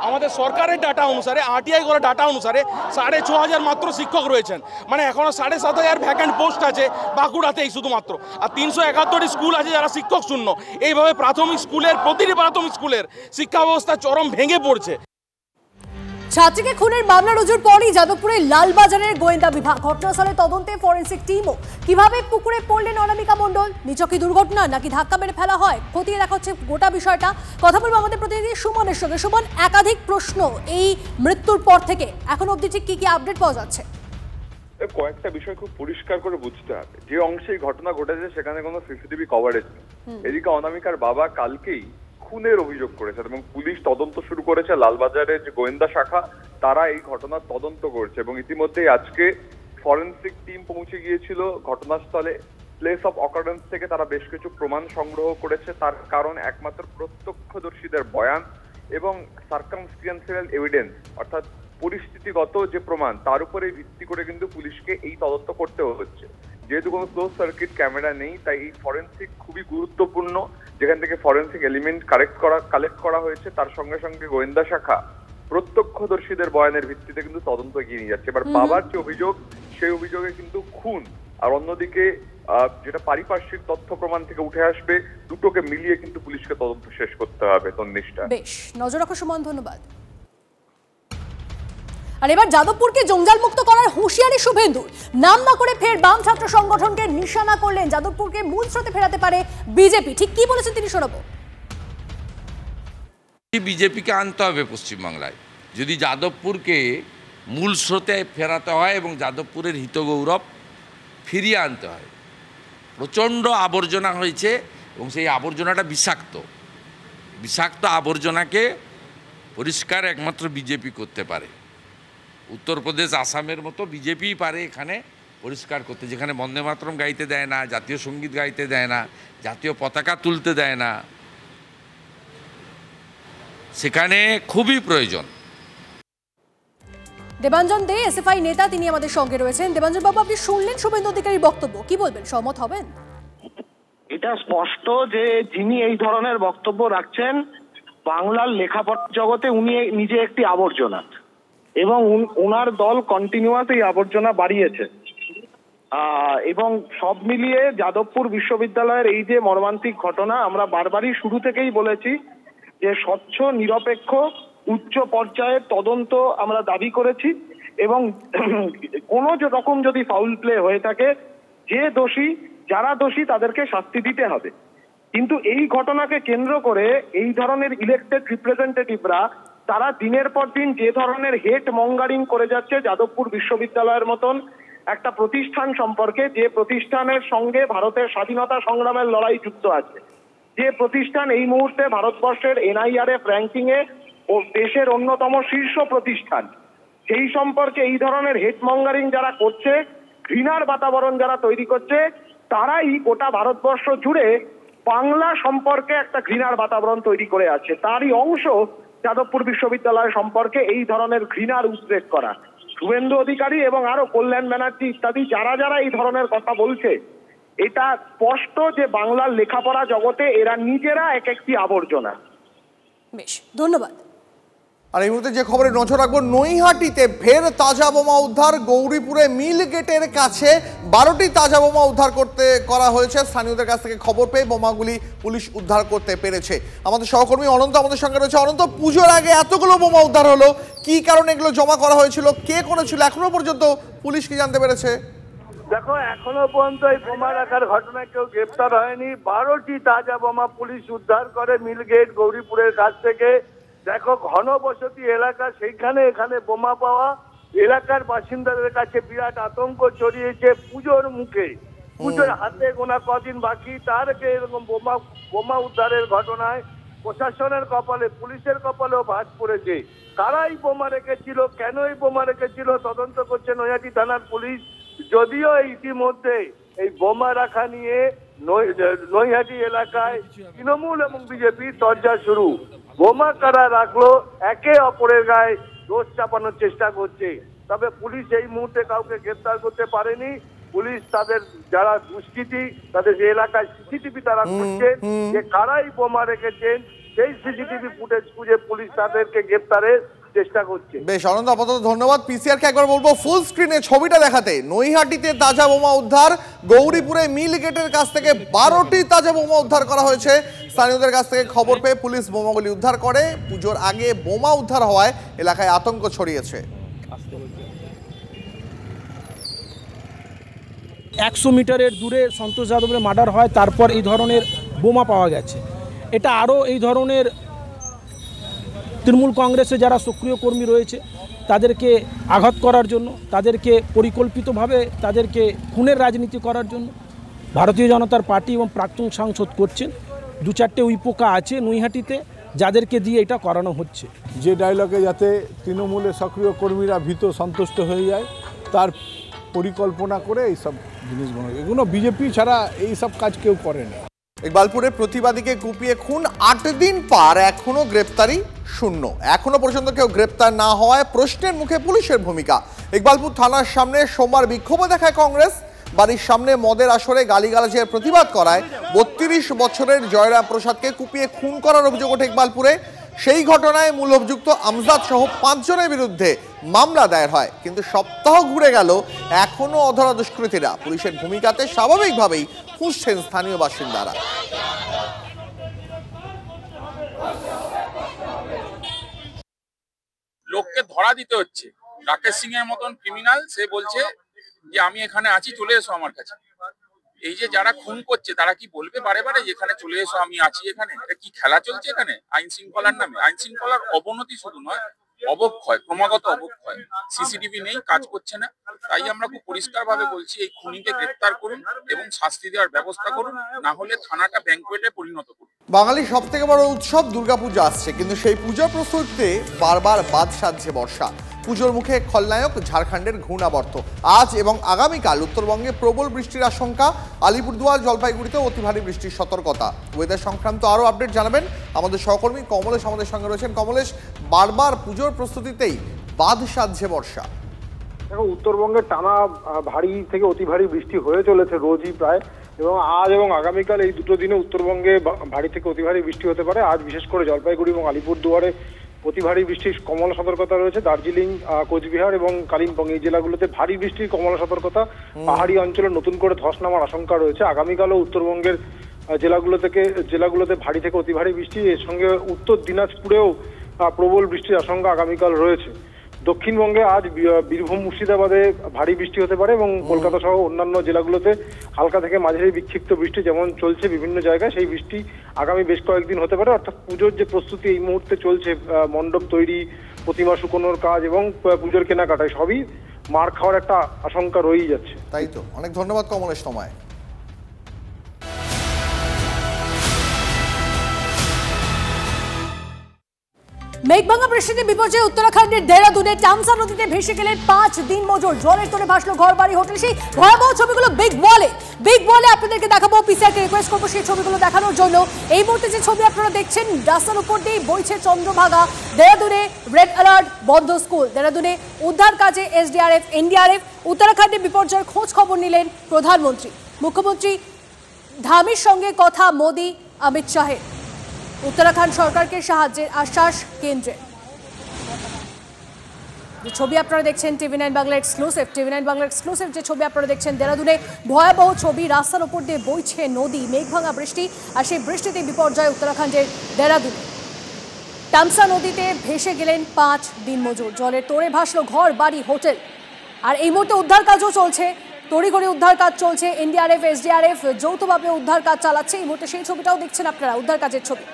আমাদের সরকারের ডাটা অনুসারে, RTI করা ডাটা অনুসারে 6,500 মাত্র শিক্ষক রয়েছেন। মানে এখনো 7,500 ভ্যাকেন্ট পোস্ট আছে বাঁকুড়াতেই শুধুমাত্র। আর 371টি স্কুল আছে যারা শিক্ষক শূন্য। এইভাবে প্রাথমিক স্কুলের, প্রতিটি প্রাথমিক স্কুলের শিক্ষা ব্যবস্থা চরম ভেঙে পড়ছে। ছাত্রীকে খুনের মামলা রুজুর পরই যাদবপুরের লালবাজারের গোয়েন্দা বিভাগ, ঘটনাস্থলে তদন্তে ফরেন্সিক টিমও। কিভাবে পুকুরে পড়লেন অনামিকা মণ্ডল, নিচকি দুর্ঘটনা নাকি ধাক্কা মেরে ফেলা হয়, খতিয়ে দেখা হচ্ছে গোটা বিষয়টা। কথা বলবো আমাদের প্রতিনিধি সুমনের সঙ্গে। সুমন, একাধিক প্রশ্ন এই মৃত্যুর পর থেকে, এখন অবধি ঠিক কি আপডেট পাওয়া যাচ্ছে? কয়েকটা বিষয় খুব পরিষ্কার করে বুঝতে হবে। যে অংশে ঘটনা ঘটেছে সেখানে কোনো সিসিটিভি কভারেজ নেই। এদিকে অনামিকার বাবা কালকেই খুনের অভিযোগ করেছে এবং পুলিশ তদন্ত শুরু করেছে। লালবাজারের যে গোয়েন্দা শাখা তারা এই ঘটনার তদন্ত করছে এবং ইতিমধ্যেই আজকে ফরেন্সিক টিম পৌঁছে গিয়েছিল ঘটনাস্থলে। প্লেস অফ অকারেন্স থেকে তারা বেশ কিছু প্রমাণ সংগ্রহ করেছে। তার কারণ একমাত্র প্রত্যক্ষদর্শীদের বয়ান এবং সার্কামস্টেন্সিয়াল এভিডেন্স, অর্থাৎ পরিস্থিতিগত যে প্রমাণ, তার উপরে ভিত্তি করে কিন্তু পুলিশকে এই তদন্ত করতে হচ্ছে। যেহেতু কোনো ক্লোজ সার্কিট ক্যামেরা নেই, তাই এই ফরেন্সিক খুবই গুরুত্বপূর্ণ। যেখান থেকে ফরেন্সিক এলিমেন্ট কালেক্ট করা হয়েছে, তার সঙ্গে সঙ্গে গোয়েন্দা শাখা প্রত্যক্ষদর্শীদের বয়ানের ভিত্তিতে কিন্তু তদন্ত এগিয়ে নিয়ে যাচ্ছে। এবার বাবার যে অভিযোগ, সেই অভিযোগে কিন্তু খুন, আর অন্যদিকে যেটা পারিপার্শ্বিক তথ্য প্রমাণ থেকে উঠে আসবে, দুটোকে মিলিয়ে কিন্তু পুলিশকে তদন্ত শেষ করতে হবে। তন্নিষ্ঠা, বেশ নজর রাখো সুমন, ধন্যবাদ। আর এবার যাদবপুরকে জঞ্জাল মুক্ত করার হুঁশিয়ারি শুভেন্দুর। নাম না করে ফের বাম ছাত্র সংগঠনকে নিশানা করলেন, যাদবপুরকে মূল স্রোতে ফেরাতে পারে বিজেপি। ঠিক কি বলেছেন তিনি, শোনাবো। বিজেপিকে আনতে হবে পশ্চিমবাংলায়, যদি যাদবপুরকে মূল স্রোতে ফেরাতে হয় এবং যাদবপুরের হিতগৌরব ফিরিয়ে আনতে হয়। প্রচণ্ড আবর্জনা হয়েছে এবং সেই আবর্জনাটা বিষাক্ত। বিষাক্ত আবর্জনাকে পরিষ্কার একমাত্র বিজেপি করতে পারে। উত্তরপ্রদেশ, আসামের মতো বিজেপি পারে এখানে পরিষ্কার করতে, যেখানে বন্দে মাতরম গাইতে দেয় না, জাতীয় সঙ্গীত গাইতে দেয় না, জাতীয় পতাকা তুলতে দেয় না, সেখানে খুবই প্রয়োজন। দেবাঞ্জন দে এসএফআই নেতা, তিনি আমাদের সঙ্গে রয়েছেন। দেবাঞ্জন বাবু, আপনি শুনলেন শুভেন্দু অধিকারীর বক্তব্য, কি বলবেন, সহমত হবেন? এটা স্পষ্ট যে যিনি এই ধরনের বক্তব্য রাখছেন বাংলার লেখাপড়া জগতে উনি নিজে একটি আবর্জনা, এবং ওনার দল কন্টিনিউয়াস এই আবর্জনা বাড়িয়েছে। এবং সব মিলিয়ে যাদবপুর বিশ্ববিদ্যালয়ের এই যে মর্মান্তিক ঘটনা, আমরা বারবারই শুরু থেকেই বলেছি যে স্বচ্ছ নিরপেক্ষ উচ্চ পর্যায়ের তদন্ত আমরা দাবি করেছি, এবং কোনো রকম যদি ফাউল প্লে হয়ে থাকে, যারা দোষী তাদেরকে শাস্তি দিতে হবে। কিন্তু এই ঘটনাকে কেন্দ্র করে এই ধরনের ইলেক্টেড রিপ্রেজেন্টেটিভরা তারা দিনের পর দিন যে ধরনের হেট মঙ্গারিং করে যাচ্ছে যাদবপুর বিশ্ববিদ্যালয়ের মতন একটা প্রতিষ্ঠান সম্পর্কে, যে প্রতিষ্ঠানের সঙ্গে ভারতের স্বাধীনতা সংগ্রামের লড়াই যুক্ত আছে, যে প্রতিষ্ঠান এই মুহূর্তে ভারতবর্ষের NIRF র্যাঙ্কিং এ ও দেশের অন্যতম শীর্ষ প্রতিষ্ঠান, সেই সম্পর্কে এই ধরনের হেট মঙ্গারিং যারা করছে, ঘৃণার বাতাবরণ যারা তৈরি করছে, তারাই গোটা ভারতবর্ষ জুড়ে বাংলা সম্পর্কে একটা ঘৃণার বাতাবরণ তৈরি করে আছে। তারই অংশ যাদবপুর বিশ্ববিদ্যালয় সম্পর্কে এই ধরনের ঘৃণার উদ্রেক করা। শুভেন্দু অধিকারী এবং আরো কল্যাণ ব্যানার্জি ইত্যাদি যারা এই ধরনের কথা বলছে, এটা স্পষ্ট যে বাংলার লেখাপড়া জগতে এরা নিজেরা এক একটি আবর্জনা। বেশ, ধন্যবাদ। আর এই মুহূর্তে যে খবরে নজর রাখবো, নৈহাটিতে ফের তাজা বোমা উদ্ধার। গৌরীপুরে মিল গেটের কাছে 12টি তাজা বোমা উদ্ধার করা হয়েছে। স্থানীয়দের কাছ থেকে খবর পেয়ে বোমাগুলি পুলিশ উদ্ধার করতে পেরেছে। আমাদের সহকর্মী অনন্ত আমাদের সঙ্গে রয়েছে। অনন্ত, পুজোর আগে এতগুলো বোমা উদ্ধার হলো, কি কারণে এগুলো জমা করা হয়েছিল, কে করেছিল, এখনো পর্যন্ত পুলিশ কি জানতে পেরেছে? দেখো, এখনো পর্যন্ত এই বোমা রাখার ঘটনায় কেউ গ্রেপ্তার হয়নি। 12টি তাজা বোমা পুলিশ উদ্ধার করে মিলগেট গৌরীপুরের কাছ থেকে। দেখো, ঘনবসতি এলাকা, সেইখানে এখানে বোমা পাওয়া, এলাকার বাসিন্দাদের কাছে বিরাট আতঙ্ক ছড়িয়েছে। পুজোর মুখে, পুজোর হাতে গোনা কদিন বাকি, তার এরকম বোমা উদ্ধারের ঘটনায় প্রশাসনের কপালে, পুলিশের কপালেও ভাঁজ পড়েছে। কারাই বোমা রেখেছিল, কেন এই বোমা রেখেছিল, তদন্ত করছে নৈহাটি থানার পুলিশ। যদিও ইতিমধ্যে এই বোমা রাখা নিয়ে নৈহাটি এলাকায় তৃণমূল এবং বিজেপির চর্চা শুরু। বোমা কারা রাখলো, একে অপরের গায়ে দোষ চাপানোর চেষ্টা করছে। তবে পুলিশ এই মুহূর্তে কাউকে গ্রেফতার করতে পারেনি। পুলিশ তাদের যারা দুষ্কৃতী, তাদের যে এলাকায় সিসিটিভি তারা খুঁজছে যে কারাই বোমা রেখেছেন, সেই সিসিটিভি ফুটেজ খুঁজে পুলিশ তাদেরকে গ্রেফতারের চেষ্টা করছে। বেশ অনন্ত, আপাতত ধন্যবাদ। পিসিআরকে একবার বলবো ফুল স্ক্রিনে ছবিটা দেখাতে। নৈহাটিতে তাজা বোমা উদ্ধার, গৌরীপুরে মিল গেটের কাছ থেকে 12টি তাজা বোমা উদ্ধার করা হয়েছে। স্থানীয়দের কাছ থেকে খবর পেয়ে পুলিশ বোমাগুলি উদ্ধার করে। পুজোর আগে বোমা উদ্ধার হওয়ায় এলাকায় আতঙ্ক ছড়িয়েছে। 100 মিটারের দূরে সন্তোষ যাদবের মার্ডার হয়, তারপর এই ধরনের বোমা পাওয়া গেছে। এটা আরও এই ধরনের তৃণমূল কংগ্রেসে যারা সক্রিয় কর্মী রয়েছে তাদেরকে আঘাত করার জন্য, তাদেরকে পরিকল্পিতভাবে তাদেরকে খুনের রাজনীতি করার জন্য ভারতীয় জনতার পার্টি এবং প্রাক্তন সাংসদ করছেন। 2-4টে উইপোকা আছে নৈহাটিতে, যাদেরকে দিয়ে এটা করানো হচ্ছে। যে ডায়লগে যাতে তৃণমূলের সক্রিয় কর্মীরা ভীত সন্তুষ্ট হয়ে যায়, তার পরিকল্পনা করে এইসব জিনিসগুলো, এগুলো বিজেপি ছাড়া এইসব কাজ কেউ করে না। ইকবালপুরে প্রতিবাদীকে কুপিয়ে খুন, 8 দিন পার এখনো গ্রেপ্তারি শূন্য। এখনো পর্যন্ত কেউ গ্রেপ্তার না হওয়ায় প্রশ্নের মুখে পুলিশের ভূমিকা। ইকবালপুর থানার সামনে সোমবার বিক্ষোভ দেখায় কংগ্রেস। বাড়ির সামনে মদের আসরে গালিগালাজের প্রতিবাদ করায় 32 বছরের জয়রাম প্রসাদকে কুপিয়ে খুন করার অভিযোগ ওঠে ইকবালপুরে। সেই ঘটনায় মূল অভিযুক্ত আমজাদ সহ 5 জনের বিরুদ্ধে মামলা দায়ের হয়, কিন্তু সপ্তাহ ঘুরে গেল এখনো অধরা দুষ্কৃতীরা। পুলিশের ভূমিকাতে স্বাভাবিকভাবেই খুঁজছেন স্থানীয় বাসিন্দারা। লোককে ধরা দিতে হচ্ছে। রাকেশ সিং এর মতন ক্রিমিনাল, সে বলছে যে আমি এখানে আছি, চলে এসো আমার কাছে। এই যে যারা খুন করছে তারা কি বলবে বারে বারে যেখানে চলে এসো, আমি আছি এখানে? এটা কি খেলা চলছে এখানে আইন শৃঙ্খলার নামে? আইন শৃঙ্খলার অবনতি শুধু নয়, অবক্ষয়, ক্রমাগত অবক্ষয়। সিসিটিভি নেই, কাজ করছে না। তাই আমরা খুব পরিষ্কার ভাবে বলছি, এই খুনিকে গ্রেফতার করুন এবং শাস্তি দেওয়ার ব্যবস্থা করুন, না হলে থানাটা ব্যাংকুয়েটে পরিণত করুন। বাঙালির সব থেকে বড় উৎসব দুর্গাপূজা আসছে, কিন্তু সেই পূজা প্রস্তুতিতে বারবার বাদ সাধছে বর্ষা। পুজোর মুখে খলনায়ক ঝাড়খণ্ডের ঘূর্ণাবর্ত। আজ এবং আগামীকাল উত্তরবঙ্গে প্রবল বৃষ্টির আশঙ্কা। আলিপুরদুয়ার, জলপাইগুড়িতে অতি ভারী বৃষ্টির সতর্কতা। ওয়েদার সংক্রান্ত আরও আপডেট জানাবেন আমাদের সহকর্মী কমলেশ আমাদের সঙ্গে রয়েছেন। কমলেশ, বারবার পুজোর প্রস্তুতিতেই বাঁধ সাধছে বর্ষা। দেখো, উত্তরবঙ্গে টানা ভারী থেকে অতি ভারী বৃষ্টি হয়ে চলেছে রোজই প্রায়, এবং আজ এবং আগামীকাল এই দুটো দিনে উত্তরবঙ্গে ভারী থেকে অতি ভারী বৃষ্টি হতে পারে। আজ বিশেষ করে জলপাইগুড়ি এবং আলিপুরদুয়ারে অতি ভারী বৃষ্টির কমলা সতর্কতা রয়েছে। দার্জিলিং, কোচবিহার এবং কালিম্পং এই জেলাগুলোতে ভারী বৃষ্টির কমলা সতর্কতা। পাহাড়ি অঞ্চলে নতুন করে ধস নামার আশঙ্কা রয়েছে। আগামীকালও উত্তরবঙ্গের জেলাগুলোতে ভারী থেকে অতি ভারী বৃষ্টি, এর সঙ্গে উত্তর দিনাজপুরেও প্রবল বৃষ্টির আশঙ্কা আগামীকাল রয়েছে। দক্ষিণবঙ্গে আজ বীরভূম, মুর্শিদাবাদে ভারী বৃষ্টি হতে পারে এবং কলকাতা সহ অন্যান্য জেলাগুলোতে হালকা থেকে মাঝারি বিক্ষিপ্ত বৃষ্টি যেমন চলছে বিভিন্ন জায়গায়, সেই বৃষ্টি আগামী বেশ কয়েকদিন হতে পারে। অর্থাৎ পুজোর যে প্রস্তুতি এই মুহূর্তে চলছে, মণ্ডপ তৈরি, প্রতিমা শুকোনোর কাজ এবং পুজোর কেনাকাটায় সবই মার খাওয়ার একটা আশঙ্কা রয়েই যাচ্ছে। তাই তো, অনেক ধন্যবাদ কমলেশ তোমায়। মেঘভাঙা বৃষ্টিতে বিপর্যয় উত্তরাখণ্ডের দেহরাদুনে টামসা নদীতে ভেসে গেলেন 5 দিনমজুর। জলের তোড়ে ভাসলো ঘর বাড়ি হোটেল। সেই ভয়াবহ ছবিগুলো বিগ ওয়ালে আপনাদেরকে দেখাবো। পিসিআরকে রিকোয়েস্ট করবো সেই ছবিগুলো দেখানোর জন্য। এই মুহূর্তে যে ছবি আপনারা দেখছেন, রাস্তার উপর দিয়ে বইছে চন্দ্রভাগা। দেহরাদুনে রেড অ্যালার্ট, বন্ধ স্কুল। দেহরাদুনে উদ্ধার কাজে এসডিআরএফ, এনডিআরএফ। উত্তরাখণ্ডে বিপর্যয়ের খোঁজ খবর নিলেন প্রধানমন্ত্রী। মুখ্যমন্ত্রী ধামির সঙ্গে কথা মোদি, অমিত শাহের। উত্তরাখণ্ড সরকারকে সাহায্যের আশ্বাস কেন্দ্রের। যে ছবি আপনারা দেখছেন টিভি9 বাংলা এক্সক্লুসিভ যে ছবি আপনারা দেখছেন, দেহরাদুনে ভয়াবহ ছবি। রাস্তার উপর দিয়ে বইছে নদী, মেঘভাঙা বৃষ্টি, আর সেই বৃষ্টিতে বিপর্যয় উত্তরাখণ্ডের দেহরাদুনে। টামসা নদীতে ভেসে গেলেন 5 দিনমজুর। জলের তোড়ে ভাসলো ঘর বাড়ি হোটেল। আর এই মুহূর্তে উদ্ধার কাজও চলছে, তড়িঘড়ি উদ্ধার কাজ চলছে। এনডিআরএফ, এসডিআরএফ যৌথভাবে উদ্ধার কাজ চালাচ্ছে। এই মুহূর্তে সেই ছবিটাও দেখছেন আপনারা, উদ্ধার কাজের ছবি।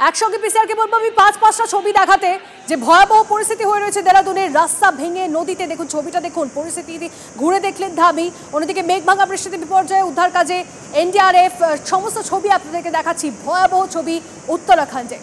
একসঙ্গে পিসিআরকে বলবো আমি 5-5টা ছবি দেখাতে, যে ভয়াবহ পরিস্থিতি হয়ে রয়েছে দেহরাদুনের। রাস্তা ভেঙে নদীতে, দেখুন ছবিটা দেখুন, পরিস্থিতি ঘুরে দেখলেন ধামি। অন্যদিকে মেঘভাঙা বৃষ্টিতে বিপর্যয়ে উদ্ধার কাজে এনডিআরএফ। সমস্ত ছবি আপনাদেরকে দেখাচ্ছি, ভয়াবহ ছবি উত্তরাখণ্ডে।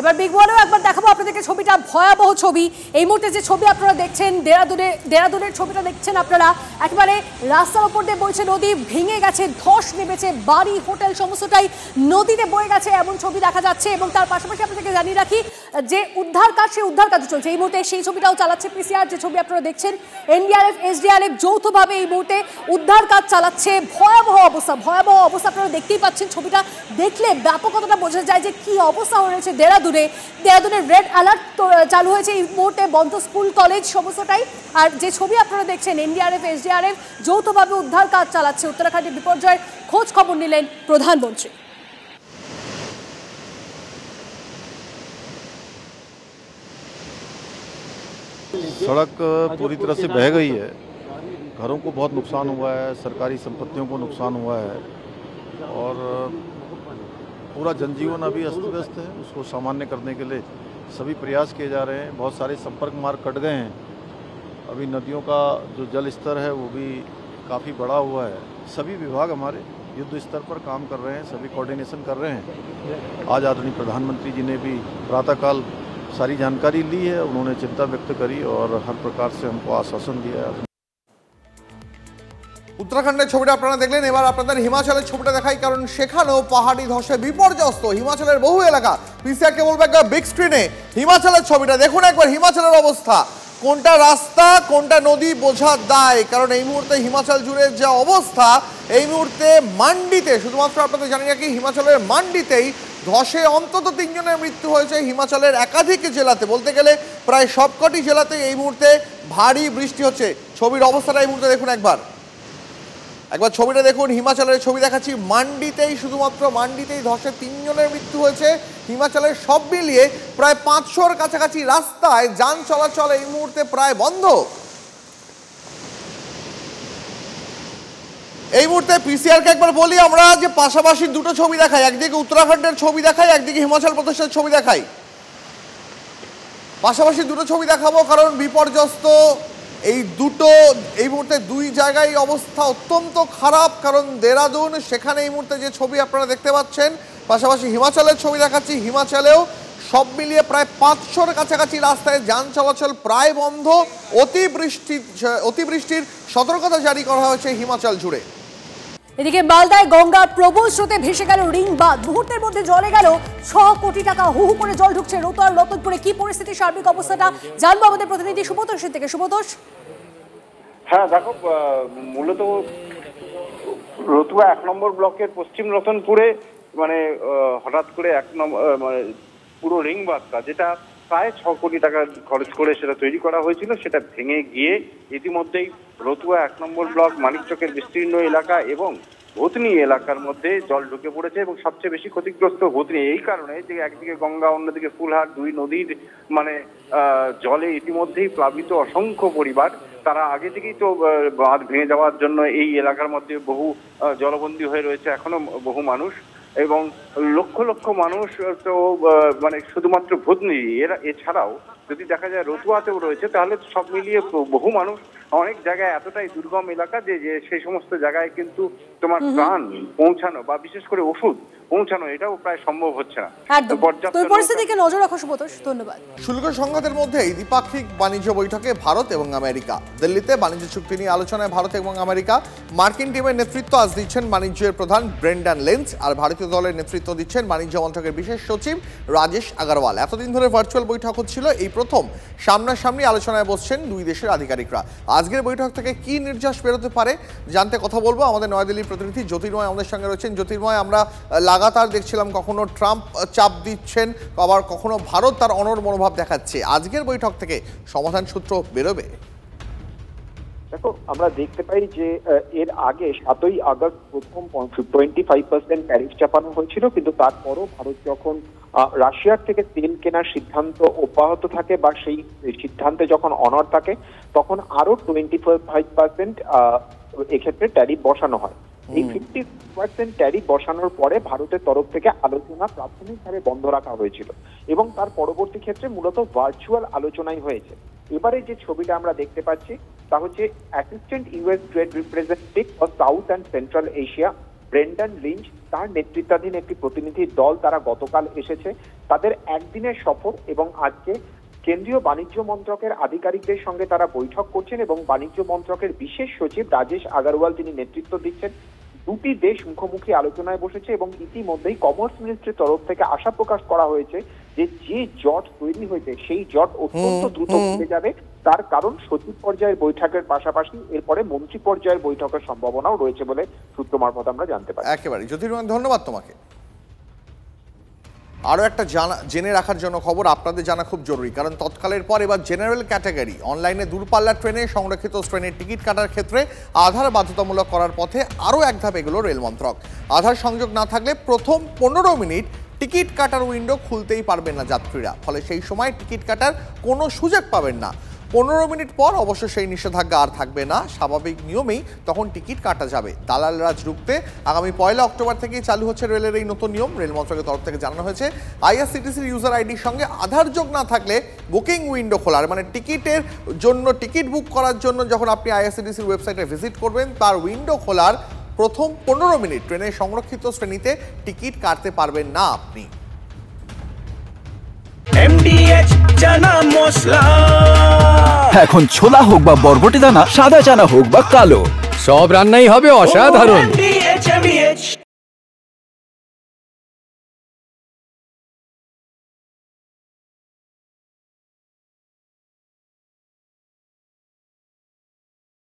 এবার বিগ ওয়ালেও একবার দেখাবো আপনাদেরকে ছবিটা, ভয়াবহ ছবি। এই মুহূর্তে যে ছবি আপনারা দেখছেন দেহরাদুনের ছবিটা দেখছেন আপনারা, একেবারে রাস্তার উপর দিয়ে বইছে নদী, ভেঙে গেছে, ধস নেমেছে, বাড়ি হোটেল সমস্তটাই নদীতে বয়ে গেছে, এমন ছবি দেখা যাচ্ছে। এবং তার পাশাপাশি আপনাদেরকে জানিয়ে রাখি যে উদ্ধার কাজ, সেই উদ্ধার কাজ চলছে এই মুহূর্তে। সেই ছবিটাও চালাচ্ছে পিসিআর, যে ছবি আপনারা দেখছেন। এনডিআরএফ, এসডিআরএফ যৌথভাবে এই মুহূর্তে উদ্ধার কাজ চালাচ্ছে। ভয়াবহ অবস্থা আপনারা দেখতেই পাচ্ছেন। ছবিটা দেখলে ব্যাপকতাটা বোঝা যায় যে কি অবস্থা হয়েছে দেহরাদুনের রেড অ্যালার্ট চালু হয়েছে এই মুহূর্তে, বন্ধ স্কুল কলেজ সমস্তটাই। আর যে ছবি আপনারা দেখছেন, এনডিআরএফ, এসডিআরএফ যৌথভাবে উদ্ধার কাজ চালাচ্ছে। উত্তরাখণ্ডের বিপর্যয়ের খোঁজ খবর নিলেন প্রধানমন্ত্রী। सड़क पूरी तरह से बह गई है, घरों को बहुत नुकसान हुआ है, सरकारी संपत्तियों को नुकसान हुआ है और पूरा जनजीवन अभी अस्त व्यस्त है। उसको सामान्य करने के लिए सभी प्रयास किए जा रहे हैं। बहुत सारे संपर्क मार्ग कट गए हैं। अभी नदियों का जो जल स्तर है वो भी काफ़ी बढ़ा हुआ है। सभी विभाग हमारे युद्ध स्तर पर काम कर रहे हैं, सभी कोऑर्डिनेशन कर रहे हैं। आज आदरणीय प्रधानमंत्री जी ने भी प्रातःकाल सारी जानकारी ली है, उन्होंने चिंता व्यक्त करी और हर प्रकार से हमको आश्वासन दिया है। উত্তরাখণ্ডের ছবিটা আপনারা দেখলেন। এবার আপনাদের হিমাচলের ছবিটা দেখাই, কারণ সেখানেও পাহাড়ি ধসে বিপর্যস্ত হিমাচলের বহু এলাকা। পিসিআরকে বলবো একবার বিগ স্ক্রিনে হিমাচলের ছবিটা দেখুন একবার। হিমাচলের অবস্থা, কোনটা রাস্তা কোনটা নদী বোঝার দায়, কারণ এই মুহূর্তে হিমাচল জুড়ে যা অবস্থা, এই মুহূর্তে মান্ডিতে, শুধুমাত্র আপনাদের জানি রাখি হিমাচলের মান্ডিতেই ধসে অন্তত 3 জনের মৃত্যু হয়েছে। হিমাচলের একাধিক জেলাতে, বলতে গেলে প্রায় সবকটি জেলাতে এই মুহূর্তে ভারী বৃষ্টি হচ্ছে। ছবির অবস্থাটা এই মুহূর্তে দেখুন একবার ছবিটা দেখুন। হিমাচলের ছবি দেখাচ্ছি, মান্ডিতেই, শুধুমাত্র মান্ডিতেই ধসে 3 জনের মৃত্যু হয়েছে। হিমাচলের সব মিলিয়ে প্রায় 500-র কাছাকাছি রাস্তায় যান চলাচল এই মুহূর্তে প্রায় বন্ধ। এই মুহূর্তে পিসিআরকে একবার বলি আমরা, যে পাশাপাশি দুটো ছবি দেখাই, একদিকে উত্তরাখণ্ডের ছবি দেখাই, একদিকে হিমাচল প্রদেশের ছবি দেখাই। পাশাপাশি দুটো ছবি দেখাবো, কারণ বিপর্যস্ত এই মুহূর্তে 2 জায়গায় অবস্থা অত্যন্ত খারাপ। কারণ দেহরাদুন, সেখানে এই মুহূর্তে যে ছবি আপনারা দেখতে পাচ্ছেন, পাশাপাশি হিমাচলের ছবি দেখাচ্ছি। হিমাচলেও সব মিলিয়ে প্রায় 500-র কাছাকাছি রাস্তায় যান চলাচল প্রায় বন্ধ। অতিবৃষ্টির সতর্কতা জারি করা হয়েছে হিমাচল জুড়ে। এদিকে মালদায় গঙ্গার প্রবল স্রোতে ভেসে গেল রিং বাঁধ, মুহূর্তের মধ্যে জলে গেল 6 কোটি টাকা। হু হু করে জল ঢুকছে রতুয়া রতনপুরে। কি পরিস্থিতি, সার্বিক অবস্থাটা জানবো আমাদের প্রতিনিধি সুব্রতোষ থেকে। সুব্রতোষ। হ্যাঁ দেখো, মূলত রতুয়া 1 নম্বর ব্লকের পশ্চিম রতনপুরে মানে হঠাৎ করে 1 নম্বর মানে পুরো রিং বাঁধটা, যেটা প্রায় 6 কোটি টাকা খরচ করে সেটা তৈরি করা হয়েছিল, সেটা ভেঙে গিয়ে ইতিমধ্যেই রতুয়া 1 নম্বর ব্লক মানিকচকের বিস্তীর্ণ এলাকা এবং ভূতনি এলাকার মধ্যে জল ঢুকে পড়েছে। এবং সবচেয়ে বেশি ক্ষতিগ্রস্ত ভূতনি, এই কারণে যে একদিকে গঙ্গা অন্যদিকে ফুলহাট, 2 নদীর মানে জলে ইতিমধ্যেই প্লাবিত অসংখ্য পরিবার। তারা আগে থেকেই তো বাঁধ ভেঙে যাওয়ার জন্য এই এলাকার মধ্যে বহু জলবন্দী হয়ে রয়েছে এখনো বহু মানুষ, এবং লক্ষ লক্ষ মানুষ তো মানে শুধুমাত্র ভূতনি এছাড়াও যদি দেখা যায় রতুয়াতেও রয়েছে, তাহলে সব মিলিয়ে বহু মানুষ অনেক জায়গায় এতটাই দুর্গম এলাকা যে সেই সমস্ত জায়গায় কিন্তু তোমার ত্রাণ পৌঁছানো বা বিশেষ করে ওষুধ পৌঁছানো এটাও প্রায় সম্ভব হচ্ছে না। পরিস্থিতিকে নজর রাখো সুব্রতোষ, ধন্যবাদ। শুল্ক সংঘাতের মধ্যেই দ্বিপাক্ষিক বাণিজ্য বৈঠকে ভারত এবং আমেরিকা। দিল্লিতে বাণিজ্য চুক্তি নিয়ে আলোচনায় ভারত এবং আমেরিকা। মার্কিন টিমের নেতৃত্ব আজ দিচ্ছেন বাণিজ্যের প্রধান ব্রেন্ডন লেন্স, আর ভারতীয় দলের নেতৃত্ব দিচ্ছেন বাণিজ্য মন্ত্রকের বিশেষ সচিব রাজেশ আগরওয়াল। এতদিন ধরে ভার্চুয়াল বৈঠক হচ্ছিল, এই প্রথম সামনাসামনি আলোচনায় বসছেন দুই দেশের আধিকারিকরা। আজকের বৈঠক থেকে কি নির্যাস বেরোতে পারে জানতে কথা বলবো আমাদের নয়াদিল্লির প্রতিনিধি জ্যোতির্ময় আমাদের সঙ্গে রয়েছেন। জ্যোতির্ময়, আমরা লাগাতার দেখছিলাম কখনো ট্রাম্প চাপ দিচ্ছেন, আবার কখনো ভারত তার অনড় মনোভাব দেখাচ্ছে। আজকের বৈঠক থেকে সমাধান সূত্র বেরোবে? দেখো, আমরা দেখতে পাই যে এর আগে 7ই আগস্ট প্রথম 25% ট্যারিফ চাপানো হয়েছিল, কিন্তু তারপরও ভারত যখন রাশিয়ার থেকে তেল কেনার সিদ্ধান্ত অব্যাহত থাকে বা সেই সিদ্ধান্তে যখন অনড় থাকে, তখন আরো 25% এক্ষেত্রে ট্যারিফ বসানো হয়। এই 50% ট্যারিফ বসানোর পরে ভারতের তরফ থেকে আলোচনা প্রাথমিকভাবে বন্ধ রাখা হয়েছিল এবং তার পরবর্তী ক্ষেত্রে মূলত ভার্চুয়াল আলোচনাই হয়েছে। এবারে যে ছবিটা আমরা দেখতে পাচ্ছি তা হচ্ছে assistant US trade representative for south and central Asia Brendan Lynch, তার নেতৃত্বাধীন একটি প্রতিনিধি দল তারা গতকাল এসেছে। তাদের একদিনের সফর এবং আজকে কেন্দ্রীয় বাণিজ্য মন্ত্রকের আধিকারিকদের সঙ্গে তারা বৈঠক করছেন এবং বাণিজ্য মন্ত্রকের বিশেষ সচিব রাজেশ আগরওয়াল তিনি নেতৃত্ব দিচ্ছেন। দুটি দেশ মুখোমুখি আলোচনায় বসেছে এবং ইতিমধ্যেই কমার্স মিনিস্ট্রির তরফ থেকে আশা প্রকাশ করা হয়েছে যে জট তৈরি হয়েছে সেই জট অত্যন্ত দ্রুত খুলে যাবে। তার কারণ সচিব পর্যায়ের বৈঠকের পাশাপাশি এরপরে মন্ত্রী পর্যায়ের বৈঠকের সম্ভাবনাও রয়েছে বলে সূত্র মারফত আমরা জানতে পারি। একেবারে জ্যোতির্ময়, ধন্যবাদ তোমাকে। আরও একটা জেনে রাখার জন্য খবর আপনাদের জানা খুব জরুরি, কারণ তৎকালের পর এবার জেনারেল ক্যাটাগরি অনলাইনে দূরপাল্লার ট্রেনে সংরক্ষিত ট্রেনের টিকিট কাটার ক্ষেত্রে আধার বাধ্যতামূলক করার পথে আরও এক ধাপ এগুলো রেল মন্ত্রক। আধার সংযোগ না থাকলে প্রথম 15 মিনিট টিকিট কাটার উইন্ডো খুলতেই পারবেন না যাত্রীরা, ফলে সেই সময় টিকিট কাটার কোনো সুযোগ পাবেন না। 15 মিনিট পর অবশ্য সেই নিষেধাজ্ঞা আর থাকবে না, স্বাভাবিক নিয়মেই তখন টিকিট কাটা যাবে। দালাল রাজ রুখতে আগামী 1 অক্টোবর থেকেই চালু হচ্ছে রেলের এই নতুন নিয়ম। রেল মন্ত্রকের তরফ থেকে জানানো হয়েছে আইআরসিটিসির ইউজার আইডির সঙ্গে আধার যোগ না থাকলে বুকিং উইন্ডো খোলার মানে টিকিটের জন্য টিকিট বুক করার জন্য যখন আপনি আইআরসিটিসির ওয়েবসাইটে ভিজিট করবেন তার উইন্ডো খোলার প্রথম 15 মিনিট ট্রেনের সংরক্ষিত শ্রেণীতে টিকিট কাটতে পারবেন না আপনি। MDH চানা মশলা, এখন ছোলা হোক বা বরবটি দানা, সাদা চানা হোক বা কালো, সব রান্নাই হবে অসাধারণ।